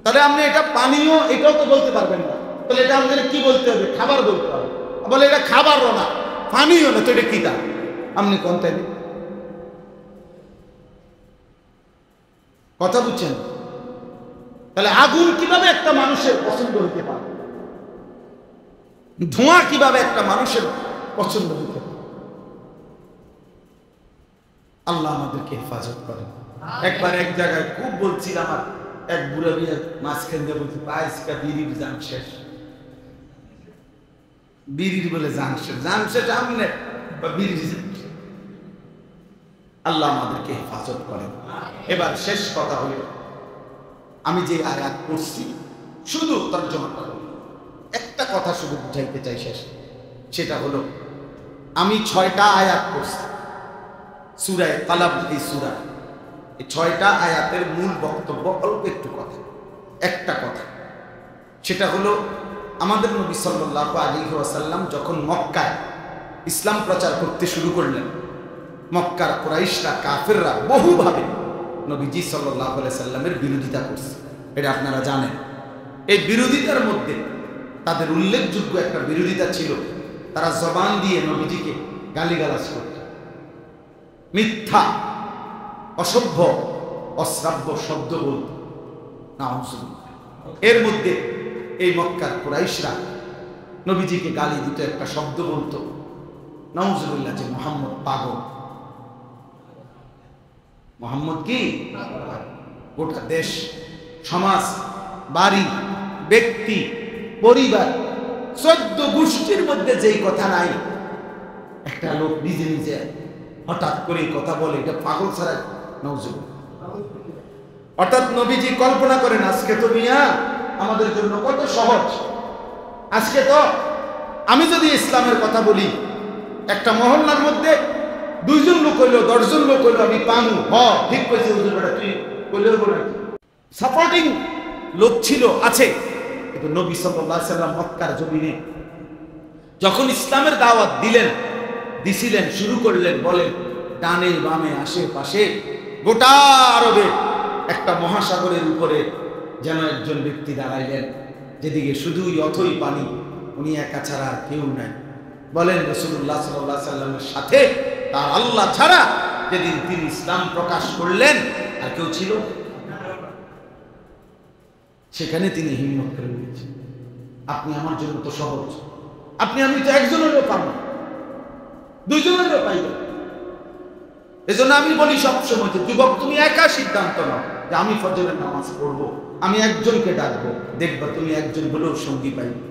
তাহলে আপনি এটা পানিও, এটাও তো বলতে পারবেন না। তাহলে এটা আমাদের কি বলতে হবে? খাবার বলতে হবে। বলে এটা খাবারও না, পানিও না, তো এটা কি? তা আপনি কোন তাইলে কথা বুঝছেন? তাহলে আগুন কিভাবে একটা মানুষের পছন্দ হতে পারে? ধোঁয়া কিভাবে একটা মানুষের পছন্দ হতে পারে? আল্লাহ আমাদেরকে হেফাজত করে। একবার এক জায়গায় খুব বলছিলাম, আর এক বুড়া বিয়ে মাঝখান দিয়ে বলছে আজকা বিড়ির জান শেষ, বিড়ির বলে জান শেষ, জান শেষ আমনে বা বিড়ির জান শেষ। আল্লাহ আমাদেরকে হেফাজত করেন। এবার শেষ কথা হলো, আমি যে আয়াত পড়ছি শুধু তর্জমা করব, একটা কথা শুধু বুঝাইতে চাই শেষ, সেটা হলো আমি 6টা আয়াত পড়ছি সূরা কালাম, এই সূরা এই 6টা আয়াতের মূল বক্তব্য অল্প একটু কথা, একটা কথা, সেটা হলো আমাদের নবী সাল্লাল্লাহু আলাইহি ওয়াসাল্লাম যখন মক্কায় ইসলাম প্রচার করতে শুরু করলেন, মক্কার কুরাইশরা কাফেররা বহুভাবে নবীজি সাল্লাল্লাহু আলাইহি সাল্লামের বিরোধিতা করছে, এটা আপনারা জানেন। এই বিরোধিতার মধ্যে তাদের উল্লেখযোগ্য একটা বিরোধিতা ছিল, তারা জবান দিয়ে নবীজিকে গালিগালাজ করত, মিথ্যা অসভ্য অশ্রাব্য শব্দ বলত। এর মধ্যে এই মক্কার কুরাইশরা নবীজিকে গালি দিত, একটা শব্দ বলতো নাউজুবিল্লাহ, যে মুহাম্মদ পাগল। মুহাম্মদ কি? গোটা দেশ, সমাজ, বাড়ি, ব্যক্তি, পরিবার, 14 গোষ্ঠীর মধ্যে যেই কথা নাই, একটা লোক নিজে নিজে হঠাৎ করে কথা বলে, এটা পাগল ছাড়া নাউজুবিল্লাহ। অর্থাৎ নবীজি কল্পনা করেন, আজকে তো মিয়া আমাদের জন্য কত সহজ, আজকে তো আমি যদি ইসলামের কথা বলি, একটা মহল্লার মধ্যে 2 জন লোক হইলো, 10 জন লোক হইলো, আমি পানু ঠিক কইছে হুজুর, বেটা তুই কইলে হবো না। সাপোর্টিং লোক ছিল, আছে, কিন্তু নবী সাল্লাল্লাহু আলাইহি সাল্লাম মক্কার জমিনে যখন ইসলামের দাওয়াত দিছিলেন, শুরু করলেন, বলেন ডানে বামে আশেপাশে গোটা আরবে একটা মহাসাগরের উপরে যেন একজন ব্যক্তি দাঁড়াইলেন, যেদিকে শুধুই অথই পানি, উনি একা ছাড়া আর কেউ নাই। বলেন রাসূলুল্লাহ সাল্লাল্লাহু আলাইহি সাল্লামের সাথে তার আল্লাহ ছাড়া যেদিন তিনি ইসলাম প্রকাশ করলেন আর কেউ ছিল? সেখানে তিনি হিম্মত করে বলেছেন, আপনি আমার জন্য তো সহজ, আপনি আমি তো একজনেরও পাবো, 2 জনেরও পাইব। এজন্য আমি বলি সবসময়, যুবক তুমি একা সিদ্ধান্ত নাও যে আমি ফজরের নামাজ পড়বো, আমি একজনকে ডাকবো, দেখবা তুমি একজন হলেও সঙ্গী পাইবে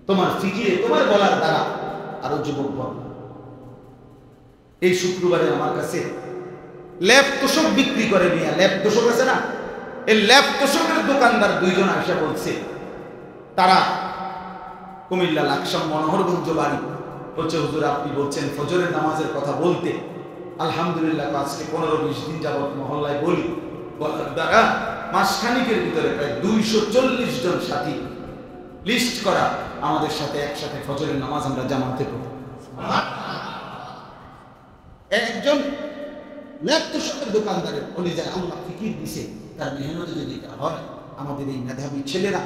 তোমার ফিকিরে, তোমার বলার দ্বারা আরো যুবক বল। এই শুক্রবারে আমার কাছে ল্যাপ তোষক বিক্রি করে নিয়ে, ল্যাপ তোষক আছে না, এই ল্যাপ তোষকের দোকানদার 2 জন আসে বলছে, তারা কুমিল্লা লাকসাম মনোহরগঞ্জ বাড়ি, বলছে হুজুর আপনি বলছেন ফজরের নামাজের কথা বলতে, আলহামদুলিল্লাহ আজকে 15-20 দিন যাবত মহল্লায় বলি, বলার দ্বারা মাসখানিকের ভিতরে প্রায় 240 জন সাথী লিস্ট করা আমাদের সাথে একসাথে ফজরের নামাজ আমরা জামাতে পড়ি। একজন ল্যাপটপের দোকানদারের বলে যায় আল্লাহ ফিকির দিছে, তার মেহনত যদি হয়, আমাদের এই মেধাবী ছেলেরা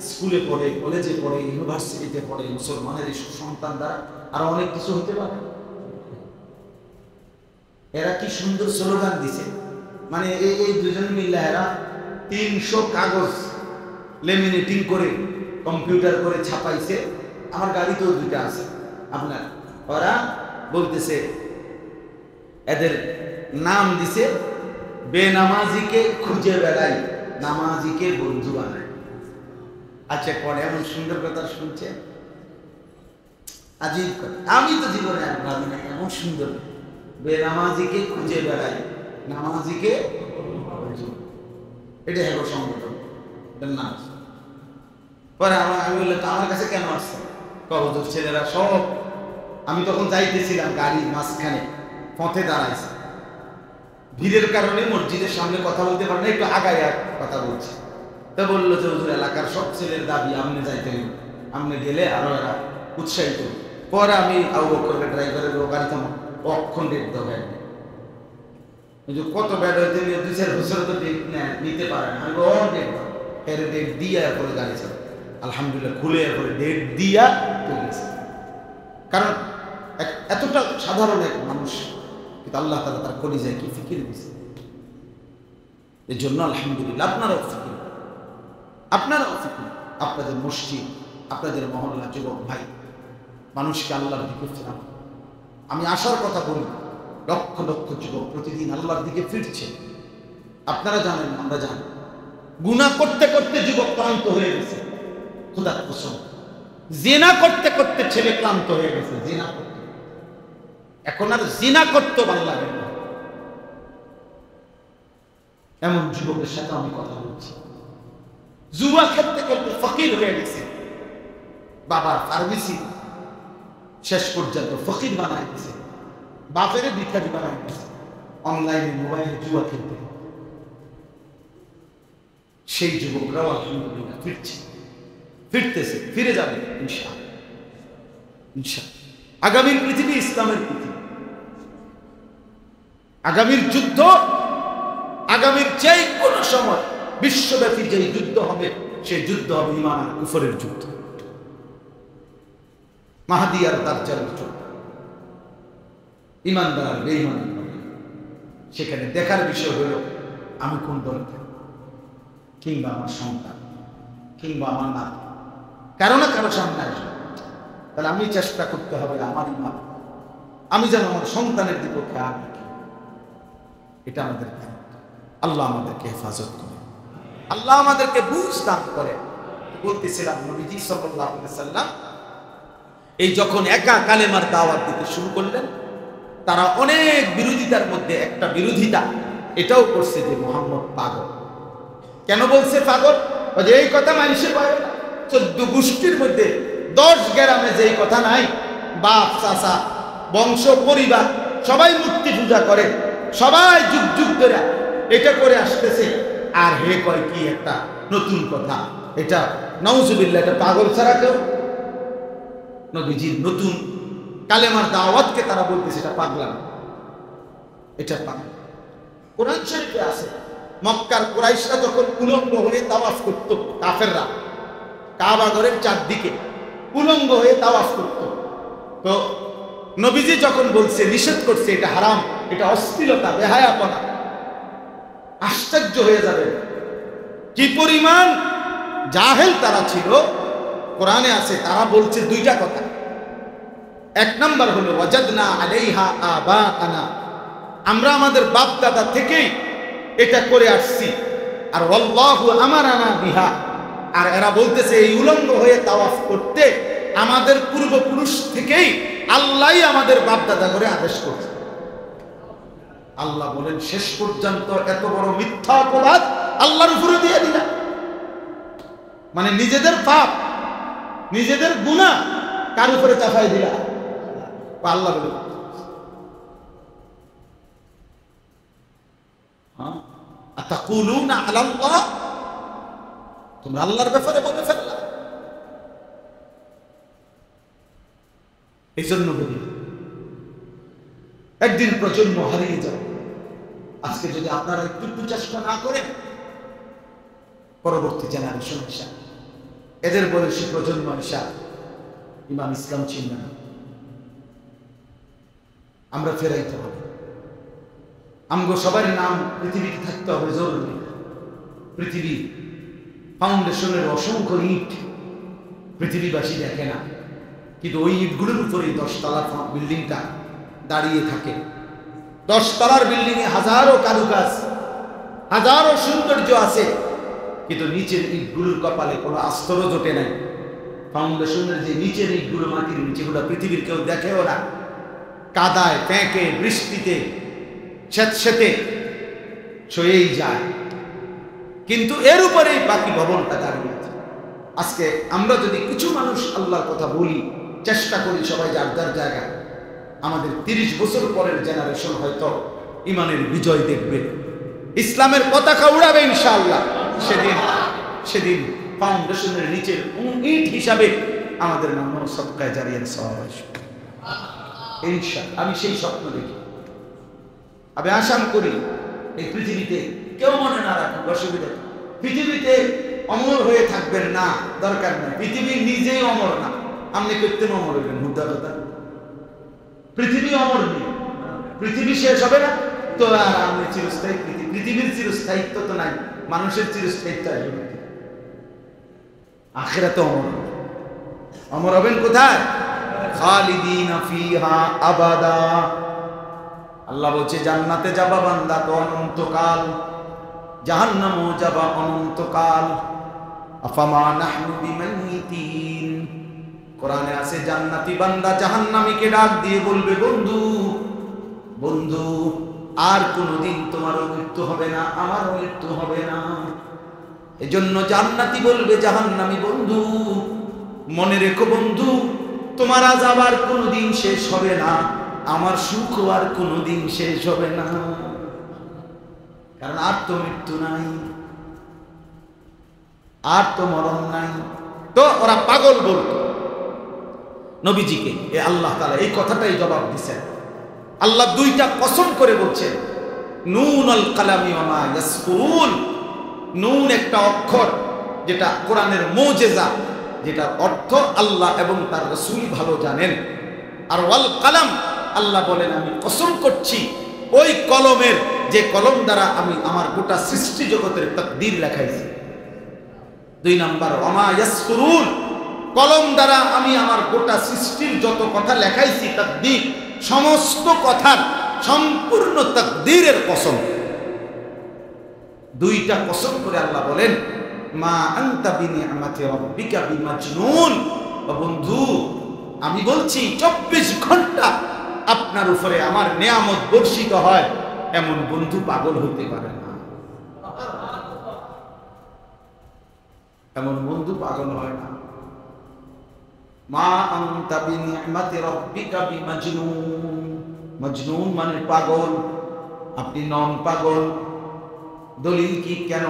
স্কুলে পড়ে, কলেজে পড়ে, ইউনিভার্সিটিতে পড়ে, মুসলমানের এই সন্তান দ্বারা আরো অনেক কিছু হতে পারে। এরা কি সুন্দর স্লোগান দিছে, মানে এই 2 জন মিলে এরা 300 কাগজ লেমিনেটিং করে কম্পিউটার করে ছাপাইছে, আমার গাড়িতেও 2টা আছে আপনার। ওরা বলতেছে, এদের নাম দিছে বেনামাজিকে খুঁজে বেড়াই, নামাজিকে বন্ধু বানায়। আচ্ছা পরে এমন সুন্দর কথা শুনছে, আজীব কথা, আমি তো জীবনে আর ভাবি না এমন সুন্দর। বেনামাজিকে খুঁজে বেড়াই, নামাজিকে, এটা হলো সংগঠন না। পরে আমি বললাম আমার কাছে কেন আসছে, কবজর ছেলেরা সব, আমি তখন যাইতেছিলাম গাড়ির মাঝখানে, পথে দাঁড়াইছে, ভিড়ের কারণে মসজিদের সামনে কথা বলতে পারে না, একটু আগায় কথা বলছে। তা বললো যে হুজুর এলাকার সব ছেলের দাবি আমনে যাইতে, আমনে গেলে আরো এরা উৎসাহিত। পরে আমি আবু বকরের ড্রাইভারের গাড়ি থামো, অক্ষণ ডেট দাও ব্যাড, কত ব্যাড হইতে 2-4 বছর তো ডেট নিতে পারে না, আমি ডেট দাও, এর ডেট দিয়া এরপরে গাড়ি চালাও। আলহামদুলিল্লাহ খুলে এরপরে ডেট দিয়া চলে গেছে। কারণ এতটা সাধারণ এক মানুষ, কিন্তু আল্লাহ তাআলা তার কলিজায় কি ফিকির দিয়েছে। এর জন্য আলহামদুলিল্লাহ আপনারাও ফিকির, আপনাদের মসজিদ, আপনাদের মহল্লা যুবক ভাই, মানুষকে আল্লাহর দিকে ফেরানো। আমি আশার কথা বলি, লক্ষ লক্ষ যুবক প্রতিদিন আল্লাহর দিকে ফিরছে। আপনারা জানেন, আমরা জানি, গুনাহ করতে করতে যুবক ক্লান্ত হয়ে গেছে, খোদার কসম। জিনা করতে করতে ছেলে ক্লান্ত হয়ে গেছে, জিনা করতে। এখন আর জিনা করতে ভালো লাগে না। এমন যুবকের সাথে আমি কথা বলছি, জুয়া খেলতে খেলতে ফকির হয়ে গেছে, বাবার ফার্মেসি শেষ পর্যন্ত ফকির বানায় গেছে, বাপের ভিখারি বানায় গেছে, অনলাইনে মোবাইলে জুয়া খেলতে। সেই যুবকরাও আলহামদুলিল্লাহ ফিরতেছে, ফিরে যাবে ইনশাআল্লাহ। আগামীর পৃথিবী ইসলামের পৃথিবী। আগামীর যুদ্ধ, আগামীর যে কোনো সময় বিশ্বব্যাপী যে যুদ্ধ হবে, সেই যুদ্ধ হবে ঈমান আর কুফরের যুদ্ধ, মাহদী আর দাজ্জালের যুদ্ধ, ঈমানদার আর বেঈমানের মধ্যে। সেখানে দেখার বিষয় হলো আমি কোন দলে থাকি, কিংবা আমার সন্তান, কিংবা আমার নাতি কারো না কারো সামনে আসবে। তাহলে আমি চেষ্টা করতে হবে আমার ঈমান, আমি যেন আমার সন্তানের দিকে খেয়াল রাখি। এটা আমাদের কাজ। আল্লাহ আমাদেরকে হেফাজত করে, আল্লাহ আমাদেরকে বুঝ দান করে। বলতেছিলাম নবীজি সাল্লাল্লাহু আলাইহি ওয়াসাল্লাম এই যখন একা কালেমার দাওয়াত দিতে শুরু করলেন, তারা অনেক বিরোধিতার মধ্যে একটা বিরোধিতা এটাও করছে যে মুহাম্মদ পাগল। কেন বলছে পাগল? যে এই কথা মানুষের বলে না। 14 গোষ্ঠীর মধ্যে 10 গ্রামে যেই কথা নাই, বাপ চাচা বংশ পরিবার সবাই মূর্তি পূজা করে, সবাই যুগ যুগ ধরে এটা করে আসতেছে, আর হে কয় কি একটা নতুন কথা। এটা নাউজুবিল্লাহ, এটা পাগল ছাড়া কেউ। নবীজির নতুন কালেমার দাওয়াতকে তারা বলতেছে এটা পাগলামি, এটা পাগল। কোরআন শরীফে আছে মক্কার কুরাইশরা যখন উলঙ্গ হয়ে তাওয়াফ করত, কাফেররা কাবা ঘরের চারদিকে উলঙ্গ হয়ে তাওয়াফ করত, তো নবীজি যখন বলছে, নিষেধ করছে এটা হারাম, এটা অশ্লীলতা, বেহায়াপনা, আশ্চর্য হয়ে যাবে কি পরিমাণ জাহেল তারা ছিল। কোরআনে আছে তারা বলছে দুইটা কথা। এক নাম্বার হলো ওয়াজাদনা আলাইহা আবাআনা, আমরা আমাদের বাপ দাদা থেকেই এটা করে আসছি, আর আল্লাহু আমারানা বিহা, আর এরা বলতেছে এই উলঙ্গ হয়ে তাওয়াফ করতে আমাদের পূর্বপুরুষ থেকেই আল্লাহই আমাদের বাপ দাদা করে আদেশ করছে। আল্লাহ বলেন শেষ পর্যন্ত এত বড় মিথ্যা অপবাদ আল্লাহর উপরে দিয়ে দিলা। মানে নিজেদের পাপ, নিজেদের গুনাহ কার উপরে চাপাই দিলা? আল্লাহ বলে আতাকুলুনা আলাল্লাহ, তোমরা আল্লাহর ব্যাপারে বলে ফেললা। এই জন্য বলি একদিন প্রজন্ম হারিয়ে যাবে। আজকে যদি আপনারা একটু চেষ্টা না করেন, পরবর্তী জেনারেশন এসা, এদের বয়সী প্রজন্ম এসা ইমাম ইসলাম চিনবে না। আমরা ফেরাইতে হবে। আমগো সবার নাম পৃথিবীতে থাকতে হবে জরুরি। পৃথিবী ফাউন্ডেশনের অসংখ্য ইট পৃথিবীবাসী দেখে না, কিন্তু ওই ইটগুলোর উপরেই 10 তলার বিল্ডিংটা দাঁড়িয়ে থাকে। 10 তলার বিল্ডিং এ হাজারো কারুকাজ, হাজারো সৌন্দর্য আছে, কিন্তু নিচের ইটগুলোর কপালে কোনো আস্তর জোটে নাই। ফাউন্ডেশনের যে নিচের ইটগুলো, মাটির নিচেগুলো পৃথিবীর কেউ দেখেও না, কাদায় প্যাঁকে বৃষ্টিতে স্যাঁতস্যাঁতে সয়েই যায়, কিন্তু এর উপরেই বাকি ভবনটা দাঁড়িয়ে আছে। আজকে আমরা যদি কিছু মানুষ আল্লাহর কথা বলি, চেষ্টা করি সবাই যার যার জায়গায়, আমাদের 30 বছর পরের জেনারেশন হয়তো ইমানের বিজয় দেখবে, ইসলামের পতাকা উড়াবে ইনশাআল্লাহ। সেদিন ফাউন্ডেশনের নিচের ইট হিসাবে আমাদের নাম সদকায়ে জারিয়ার সওয়াব আসবে ইনশাআল্লাহ। আমি সেই স্বপ্ন দেখি, আমি আশা করি এই পৃথিবীতে কেউ মনে না রাখুন, অসুবিধা। পৃথিবীতে অমর হয়ে থাকবেন না, দরকার নেই। পৃথিবী নিজেই অমর না, আপনি কৃত্রিম অমর হইবেন, মুদ্রা কথা। পৃথিবী অমর নেই, পৃথিবী শেষ হবে না তো আর আমি চিরস্থায়ী। পৃথিবীর চিরস্থায়িত্ব তো নাই, মানুষের চিরস্থায়িত্ব আসবে। আখিরাতে অমর, অমর হবেন কোথায়? খালিদিনা ফিহা আবাদা। আল্লাহ বলছে জান্নাতে যাবা বান্দা তো অনন্তকাল, জাহান্নামও যাবা অনন্তকাল। আফামা নাহনু বিমাইতিন। কোরআনে আছে জান্নাতি বান্দা জাহান্নামীকে ডাক দিয়ে বলবে, বন্ধু বন্ধু, আর কোনোদিন তোমারও মৃত্যু হবে না, আমারও মৃত্যু হবে না। এজন্য জান্নাতি বলবে জাহান্নামী, বন্ধু মনে রেখো বন্ধু, তোমার আযাব আর কোনোদিন শেষ হবে না, আমার সুখ আর কোনোদিন শেষ হবে না, কারণ আর তো মৃত্যু নাই, আর তো মরণ নাই। তো ওরা পাগল বলতো নবীজিকে। এ আল্লাহ তাআলা এই কথাটাই জবাব দিচ্ছেন। আল্লাহ দুইটা কসম করে বলছেন, নুন আল কালামি ওয়া মা ইয়াসকুরুন। নুন একটা অক্ষর, যেটা কোরআনের মুজিজা, যেটা অর্থ আল্লাহ এবং তার রাসূল ভালো জানেন। আর ওয়াল কালাম, আল্লাহ বলেন আমি কসম করছি ওই কলমের, যে কলম দ্বারা আমি আমার গোটা সৃষ্টি জগতের তাকদীর লেখাইছি। 2 নাম্বার ওয়া মা ইয়াসকুরুন, কলম দ্বারা আমি আমার গোটা সৃষ্টির যত কথা লেখাইছি তাকদীর, সমস্ত কথার সম্পূর্ণ তাকদীরের কসম। দুইটা কসম করে আল্লাহ বলেন, মা আনতা বিনিআমাতি রাব্বিকা বিমাজনুন। বন্ধু আমি বলছি 24 ঘন্টা আপনার উপরে আমার নেয়ামত বর্ষিত হয়, এমন বন্ধু পাগল হতে পারে না, এমন বন্ধু পাগল হয় না। মা আনতা বিনিআমাতি রাব্বিকা বিমাজনুন। মজনুন মানে পাগল, আপনি নন পাগল। দলিল কি? কেন?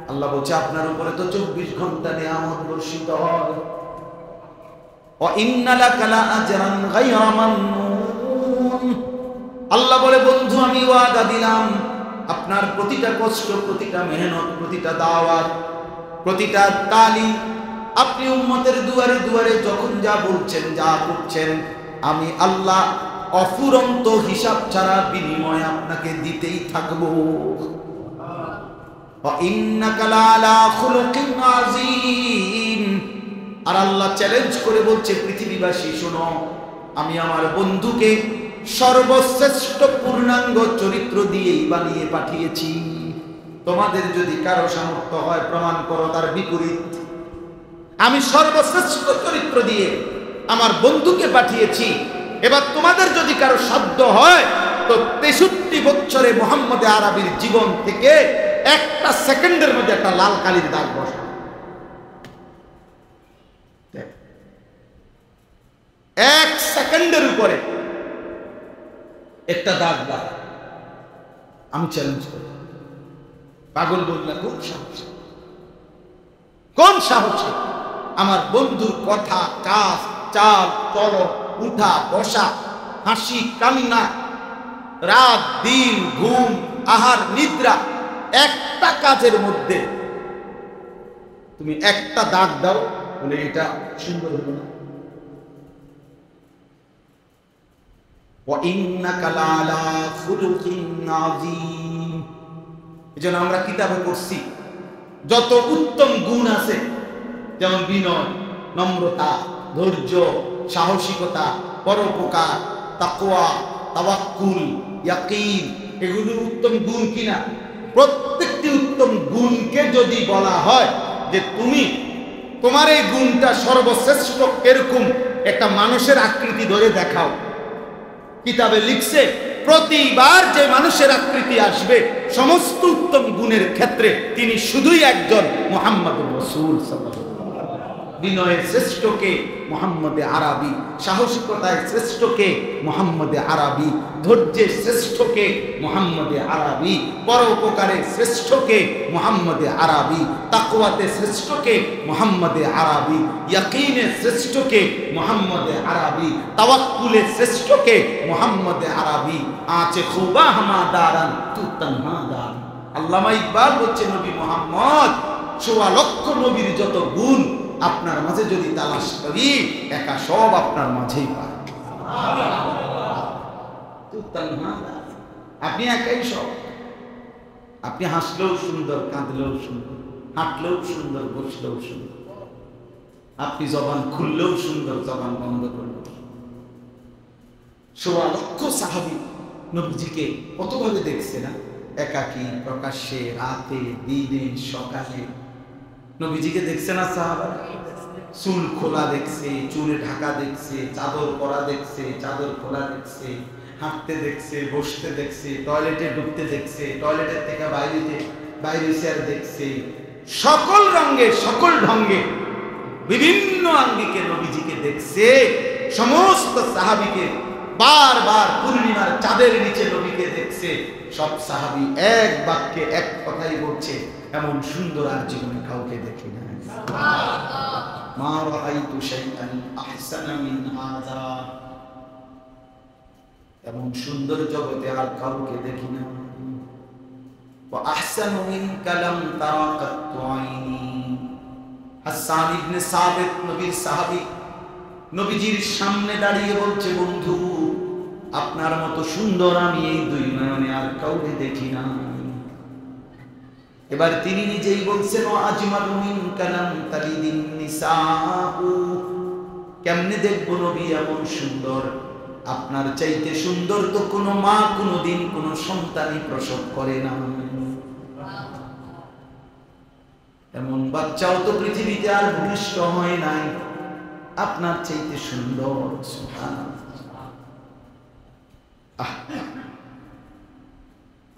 আল্লাহ বলছে আপনার উপরে তো 24 ঘন্টা নিয়ামত বর্ষিত হয়। ওয়া ইন্না লাকা লাআজরান গায়রা মামনুন। আল্লাহ বলে বন্ধু আমি ওয়াদা দিলাম, আপনার প্রতিটা কষ্ট, প্রতিটা মেহনত, প্রতিটা দাওয়াত, প্রতিটা তালিম, আপনি উম্মতের দুয়ারে দুয়ারে যখন যা বলছেন, যা করছেন, আমি আল্লাহ অফুরন্ত হিসাব ছাড়া বিনিময় আপনাকে দিতেই থাকবো। আর আল্লাহ চ্যালেঞ্জ করে বলছে পৃথিবীবাসী শোনো, আমি আমার বন্ধুকে সর্বশ্রেষ্ঠ পূর্ণাঙ্গ চরিত্র দিয়েই বানিয়ে পাঠিয়েছি। তোমাদের যদি কারো সামর্থ্য হয় প্রমাণ করো তার বিপরীত। আমি সর্বশ্রেষ্ঠ চরিত্র দিয়ে আমার বন্ধুকে পাঠিয়েছি। এবার তোমাদের যদি কারো সাধ্য হয় তো 63 বছরে মুহাম্মদ আরবির জীবন থেকে একটা সেকেন্ডের মধ্যে একটা লাল কালির দাগ বসা। 1 সেকেন্ডের উপরে একটা দাগ দাগ। আমি চ্যালেঞ্জ করি, পাগল বললে কোন সাহস, কোন সাহসে আমার বন্ধুর কথা, কাজ, চাল, চলন, উঠা বসা, হাসি কান্না, রাত দিন, ঘুম, আহার নিদ্রা, একটা কাজের মধ্যে তুমি একটা দাগ দাও, বলে এটা সুন্দর হলো না। ওয়া ইন্নাকা লাআলা খুলুকিন আযীম। এজন্য আমরা কিতাবে পড়ছি যত উত্তম গুণ আছে, যেমন বিনয়, নম্রতা, ধৈর্য, সাহসিকতা, পরোপকার, তাকওয়া, তাওয়াক্কুল, ইয়াকিন, এগুলো উত্তম গুণ কিনা? প্রত্যেকটি উত্তম গুণকে যদি বলা হয় যে তুমি তোমার এই গুণটা সর্বশ্রেষ্ঠ, এরকম একটা মানুষের আকৃতি ধরে দেখাও। কিতাবে লিখছে প্রতিবার যে মানুষের আকৃতি আসবে সমস্ত উত্তম গুণের ক্ষেত্রে তিনি শুধুই একজন মুহাম্মদুর রাসূল সাল্লাল্লাহু আলাইহি ওয়াসাল্লাম। বিনয়ের শ্রেষ্ঠকে মুহাম্মদে আরবি, সাহসিকতায় শ্রেষ্ঠকে মুহাম্মদে আরবি, ধৈর্যের শ্রেষ্ঠকে মুহাম্মদে আরবি, পরোপকারের শ্রেষ্ঠকে মুহাম্মদে আরবি, তাকওয়াতে শ্রেষ্ঠকে মুহাম্মদে আরবি, ইয়াকিনের শ্রেষ্ঠকে মুহাম্মদে আরবি, তাওয়াক্কুলের শ্রেষ্ঠকে মুহাম্মদে আরবি। আছে খুবা হামাদারান তু তানহাদান। আল্লামা ইকবাল বলছে নবী মুহাম্মদ ১৬ লক্ষ নবীর যত গুণ আপনার মাঝে যদি তালাশ করি, একা সব আপনার মাঝেই পাই। আপনি একাই সব। আপনি হাসলেও সুন্দর, কাঁদলেও সুন্দর, হাঁটলেও সুন্দর, বসলেও সুন্দর। আপনি জবান খুললেও সুন্দর, জবান বন্ধ করলেও। ১৬ লক্ষ সাহাবী নবীজিকে কতভাবে দেখছে না? একাকী, প্রকাশ্যে, রাতে, দিনে, সকালে। নবীজিকে দেখছে না সাহাবারা? চুল খোলা দেখছে, চুলে ঢাকা দেখছে, চাদর পরা দেখছে, চাদর খোলা দেখছে, হাঁটতে দেখছে, বসতে দেখছে, টয়লেটে ঢুকতে দেখছে, টয়লেটের থেকে বাইরে চেয়ার দেখছে। সকল রঙে, সকল ঢঙ্গে, বিভিন্ন আঙ্গিকে নবীজিকে দেখছে। সমস্ত সাহাবীকে বারবার পূর্ণিমার চাঁদের নিচে নবীকে দেখছে। সব সাহাবী এক বাক্যে এক কথাই বলছে, এমন সুন্দর আর জীবনে কাউকে দেখি না। মা রাআইতু শাইআন আহসানা মিন হাযা, এমন সুন্দর জগতে আর কাউকে দেখি না। ওয়া আহসানু মিনকা লাম তারা কাত্তু আইনি। হাসান ইবনে সাবিত নবীর সাহাবী, নবীজির সামনে দাঁড়িয়ে বলছে, বন্ধু আপনার মতো সুন্দর আমি এই দুই নয়নে আর কাউকে দেখি না। এবার তিনি নিজেই বলছেন, ও আজমালু মিনকা লাম তালিদিন নিসাউ, কেমনে দেখবো নবী এমন সুন্দর? আপনার চাইতে সুন্দর তো কোনো মা কোনোদিন কোনো সন্তানই প্রসব করে না। এমন বাচ্চাও তো পৃথিবীতে আর ভূমিষ্ঠ হয় নাই আপনার চাইতে সুন্দর।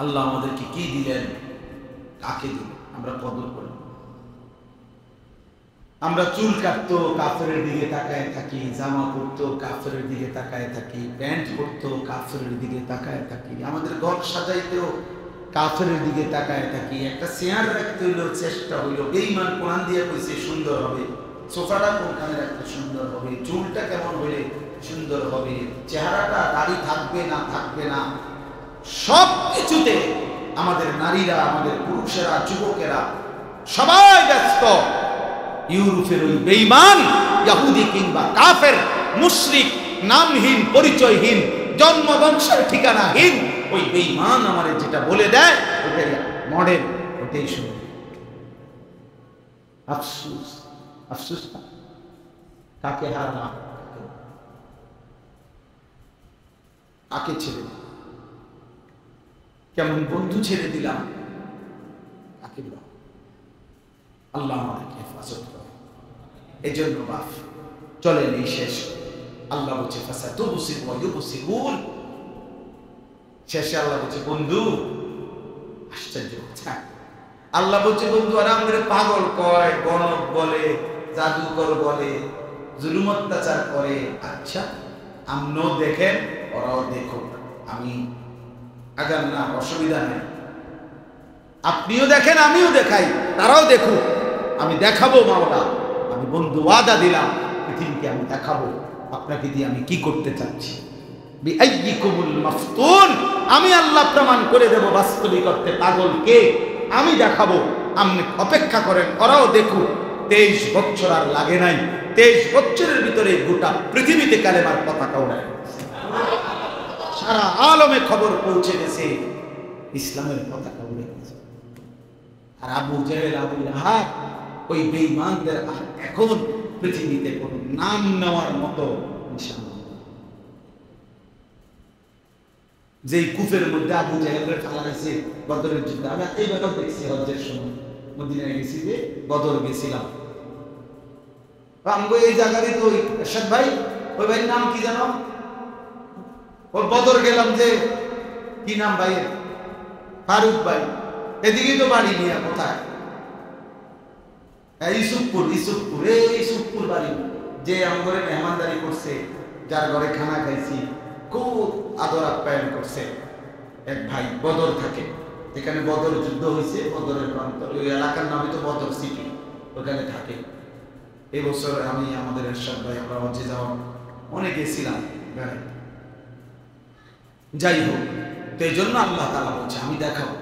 আল্লাহ আমাদেরকে কি দিলেন, কাকে দিলেন আমরা কদর করি। আমরা চুল কাটতো কাফেরের দিকে তাকায় থাকি, জামা পরতো কাফেরের দিকে তাকায় থাকি, প্যান্ট পরতো কাফেরের দিকে তাকায় থাকি, আমাদের ঘর সাজাইতেও কাফেরের দিকে তাকায় থাকি। একটা চেয়ার রাখতে হইলো চেষ্টা হইলো, বেঈমান কোরআন দিয়ে কইছে সুন্দর হবে, সোফাটা কোনখানে রাখতে সুন্দর হবে, চুলটা কেমন হইলে সুন্দর হবে, চেহারাটা দাড়ি থাকবে না থাকবে না, সব কিছুতে আমাদের নারীরা, আমাদের পুরুষেরা, যুবকেরা সবাই ব্যস্ত। ইউরোপের ওই বেঈমান ইহুদি কিংবা কাফের মুশরিক, নামহীন পরিচয়হীন, জন্ম বংশের ঠিকানাহীন ওই বেঈমান আমারে যেটা বলে দেয় ওটাই মডেল, ওটাই শুনে। আফসোস, আফসোস কাকে হারালাম, কাকে ছেড়ে দিলাম, কেমন বন্ধু ছেড়ে দিলাম, কাকে দিলাম। আল্লাহ আমাদেরকে হেফাজত করে। এই জন্য বাপ চলেন এই শেষ, আল্লাহ বলছে ফাসাতুবসির ওয়া ইউবসিরুন, শেষে আল্লাহ বলছে বন্ধু, আশ্চর্য কথা, আল্লাহ বলছে বন্ধু আর আমাদের পাগল কয়, গণক বলে, জাদুকর বলে, জুলুম অত্যাচার করে। আচ্ছা আপনিও দেখেন, ওরাও দেখুক, আমি আগাম না, অসুবিধা নেই। আপনিও দেখেন, আমিও দেখাই, তারাও দেখুক, আমি দেখাবো মাওলা। আমি বন্ধু ওয়াদা দিলাম, পৃথিবীকে আমি দেখাবো আপনাকে দিয়ে আমি কি করতে চাচ্ছি। বিআইয়িকুমুল মাফতুন, আমি আল্লাহ প্রমাণ করে দেব বাস্তবিক অর্থে পাগল কে, আমি দেখাবো। আপনি অপেক্ষা করেন, ওরাও দেখুক। 23 বছর আর লাগে নাই, 23 বছরের ভিতরে গোটা পৃথিবীতে কালেমার পতাকা ওড়ায়, সারা আলমে খবর পৌঁছে গেছে, ইসলামের পতাকা উড়ে গেছে। আর আবু জেহেল, আবু লাহাব, ওই বেঈমানদের এখন পৃথিবীতে কোনো নাম নেওয়ার মতো নিশান। যেই কূপের মধ্যে আবু জেহেলের ফেলা হয়েছে বদরের যুদ্ধে, আমি এইবারও দেখছি হজ্জের সময় মদিনায় গেছি, যে বদর গেছিলাম, আমগো এই জায়গারই তো এরশাদ ভাই, ওই ভাইয়ের নাম কি জানো? ওই বদর গেলাম, যে কি নাম ভাইয়ের? ফারুক ভাই, এদিকেই তো বাড়ি নিয়ে কোথায়? ইসুফপুর, ইসুফপুর, এই ইসুফপুর বাড়ি, যে আমার ঘরে মেহমানদারি করছে, যার ঘরে খানা খাইছি, খুব আদর আপ্যায়ন করছে এক ভাই, বদর থাকে, এখানে বদর যুদ্ধ হয়েছে, বদরের প্রান্ত, ওই এলাকার নামে তো বদর সিটি, ওখানে থাকে। এই বছর আমি আমাদের এরশাদ ভাই, আমরা হজ্জে যাওয়া অনেক গেছিলাম বেড়াই, যাই হোক। তো এই জন্য আল্লাহ তাআলা বলছে আমি দেখাবো।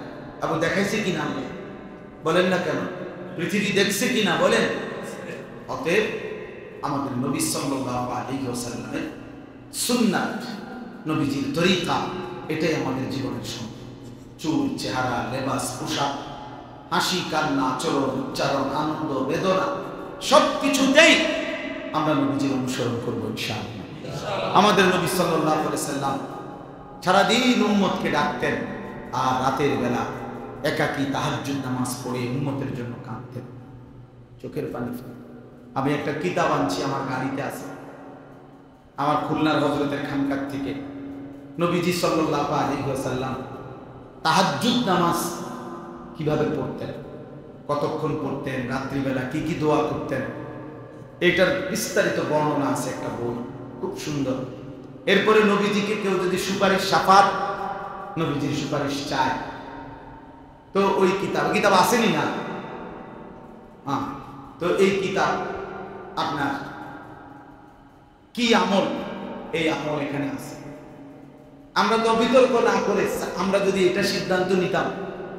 আবু দেখাইছে কিনা আমি বলেন না কেন? পৃথিবী দেখছে কিনা বলেন? অতএব আমাদের নবী সাল্লাল্লাহু আলাইহি ওয়াসাল্লামের সুন্নাত, নবীজির তরিকা, এটাই আমাদের জীবনের সম্পদ। চুল, চেহারা, লেবাস, পোশাক, হাসি, কান্না, আচরণ, উচ্চারণ, আনন্দ, বেদনা, সবকিছুতেই আমরা নবীজির অনুসরণ করবো ইনশাআল্লাহ। আমাদের নবী সাল্লাল্লাহু আলাইহি ওয়াসাল্লাম সারাদিন উম্মতকে ডাকতেন, আর রাতের বেলা একাকী তাহাজ্জুদ নামাজ পড়ে উম্মতের জন্য কাঁদতেন, চোখের পানি ফেলে। আমি একটা কিতাব আনছি, আমার গাড়িতে আছে, আমার খুলনার হযরতের খানকার থেকে। নবীজি সাল্লাল্লাহু আলাইহি ওয়াসাল্লাম তাহাজ্জুদ নামাজ কিভাবে পড়তেন, কতক্ষণ পড়তেন, রাত্রিবেলা কি কি দোয়া করতেন, এটার বিস্তারিত বর্ণনা আছে একটা বই, খুব সুন্দর। এরপরে নবীজিকে কেউ যদি সুপারিশ, শাফাত, নবীজির সুপারিশ চায়, তো ওই কিতাব আসেনি না, হ্যাঁ, তো এই কিতাব আপনার কি আমল, এই আমল এখানে আছে। আমরা তো বিতর্ক না করে আমরা যদি এটা সিদ্ধান্ত নিতাম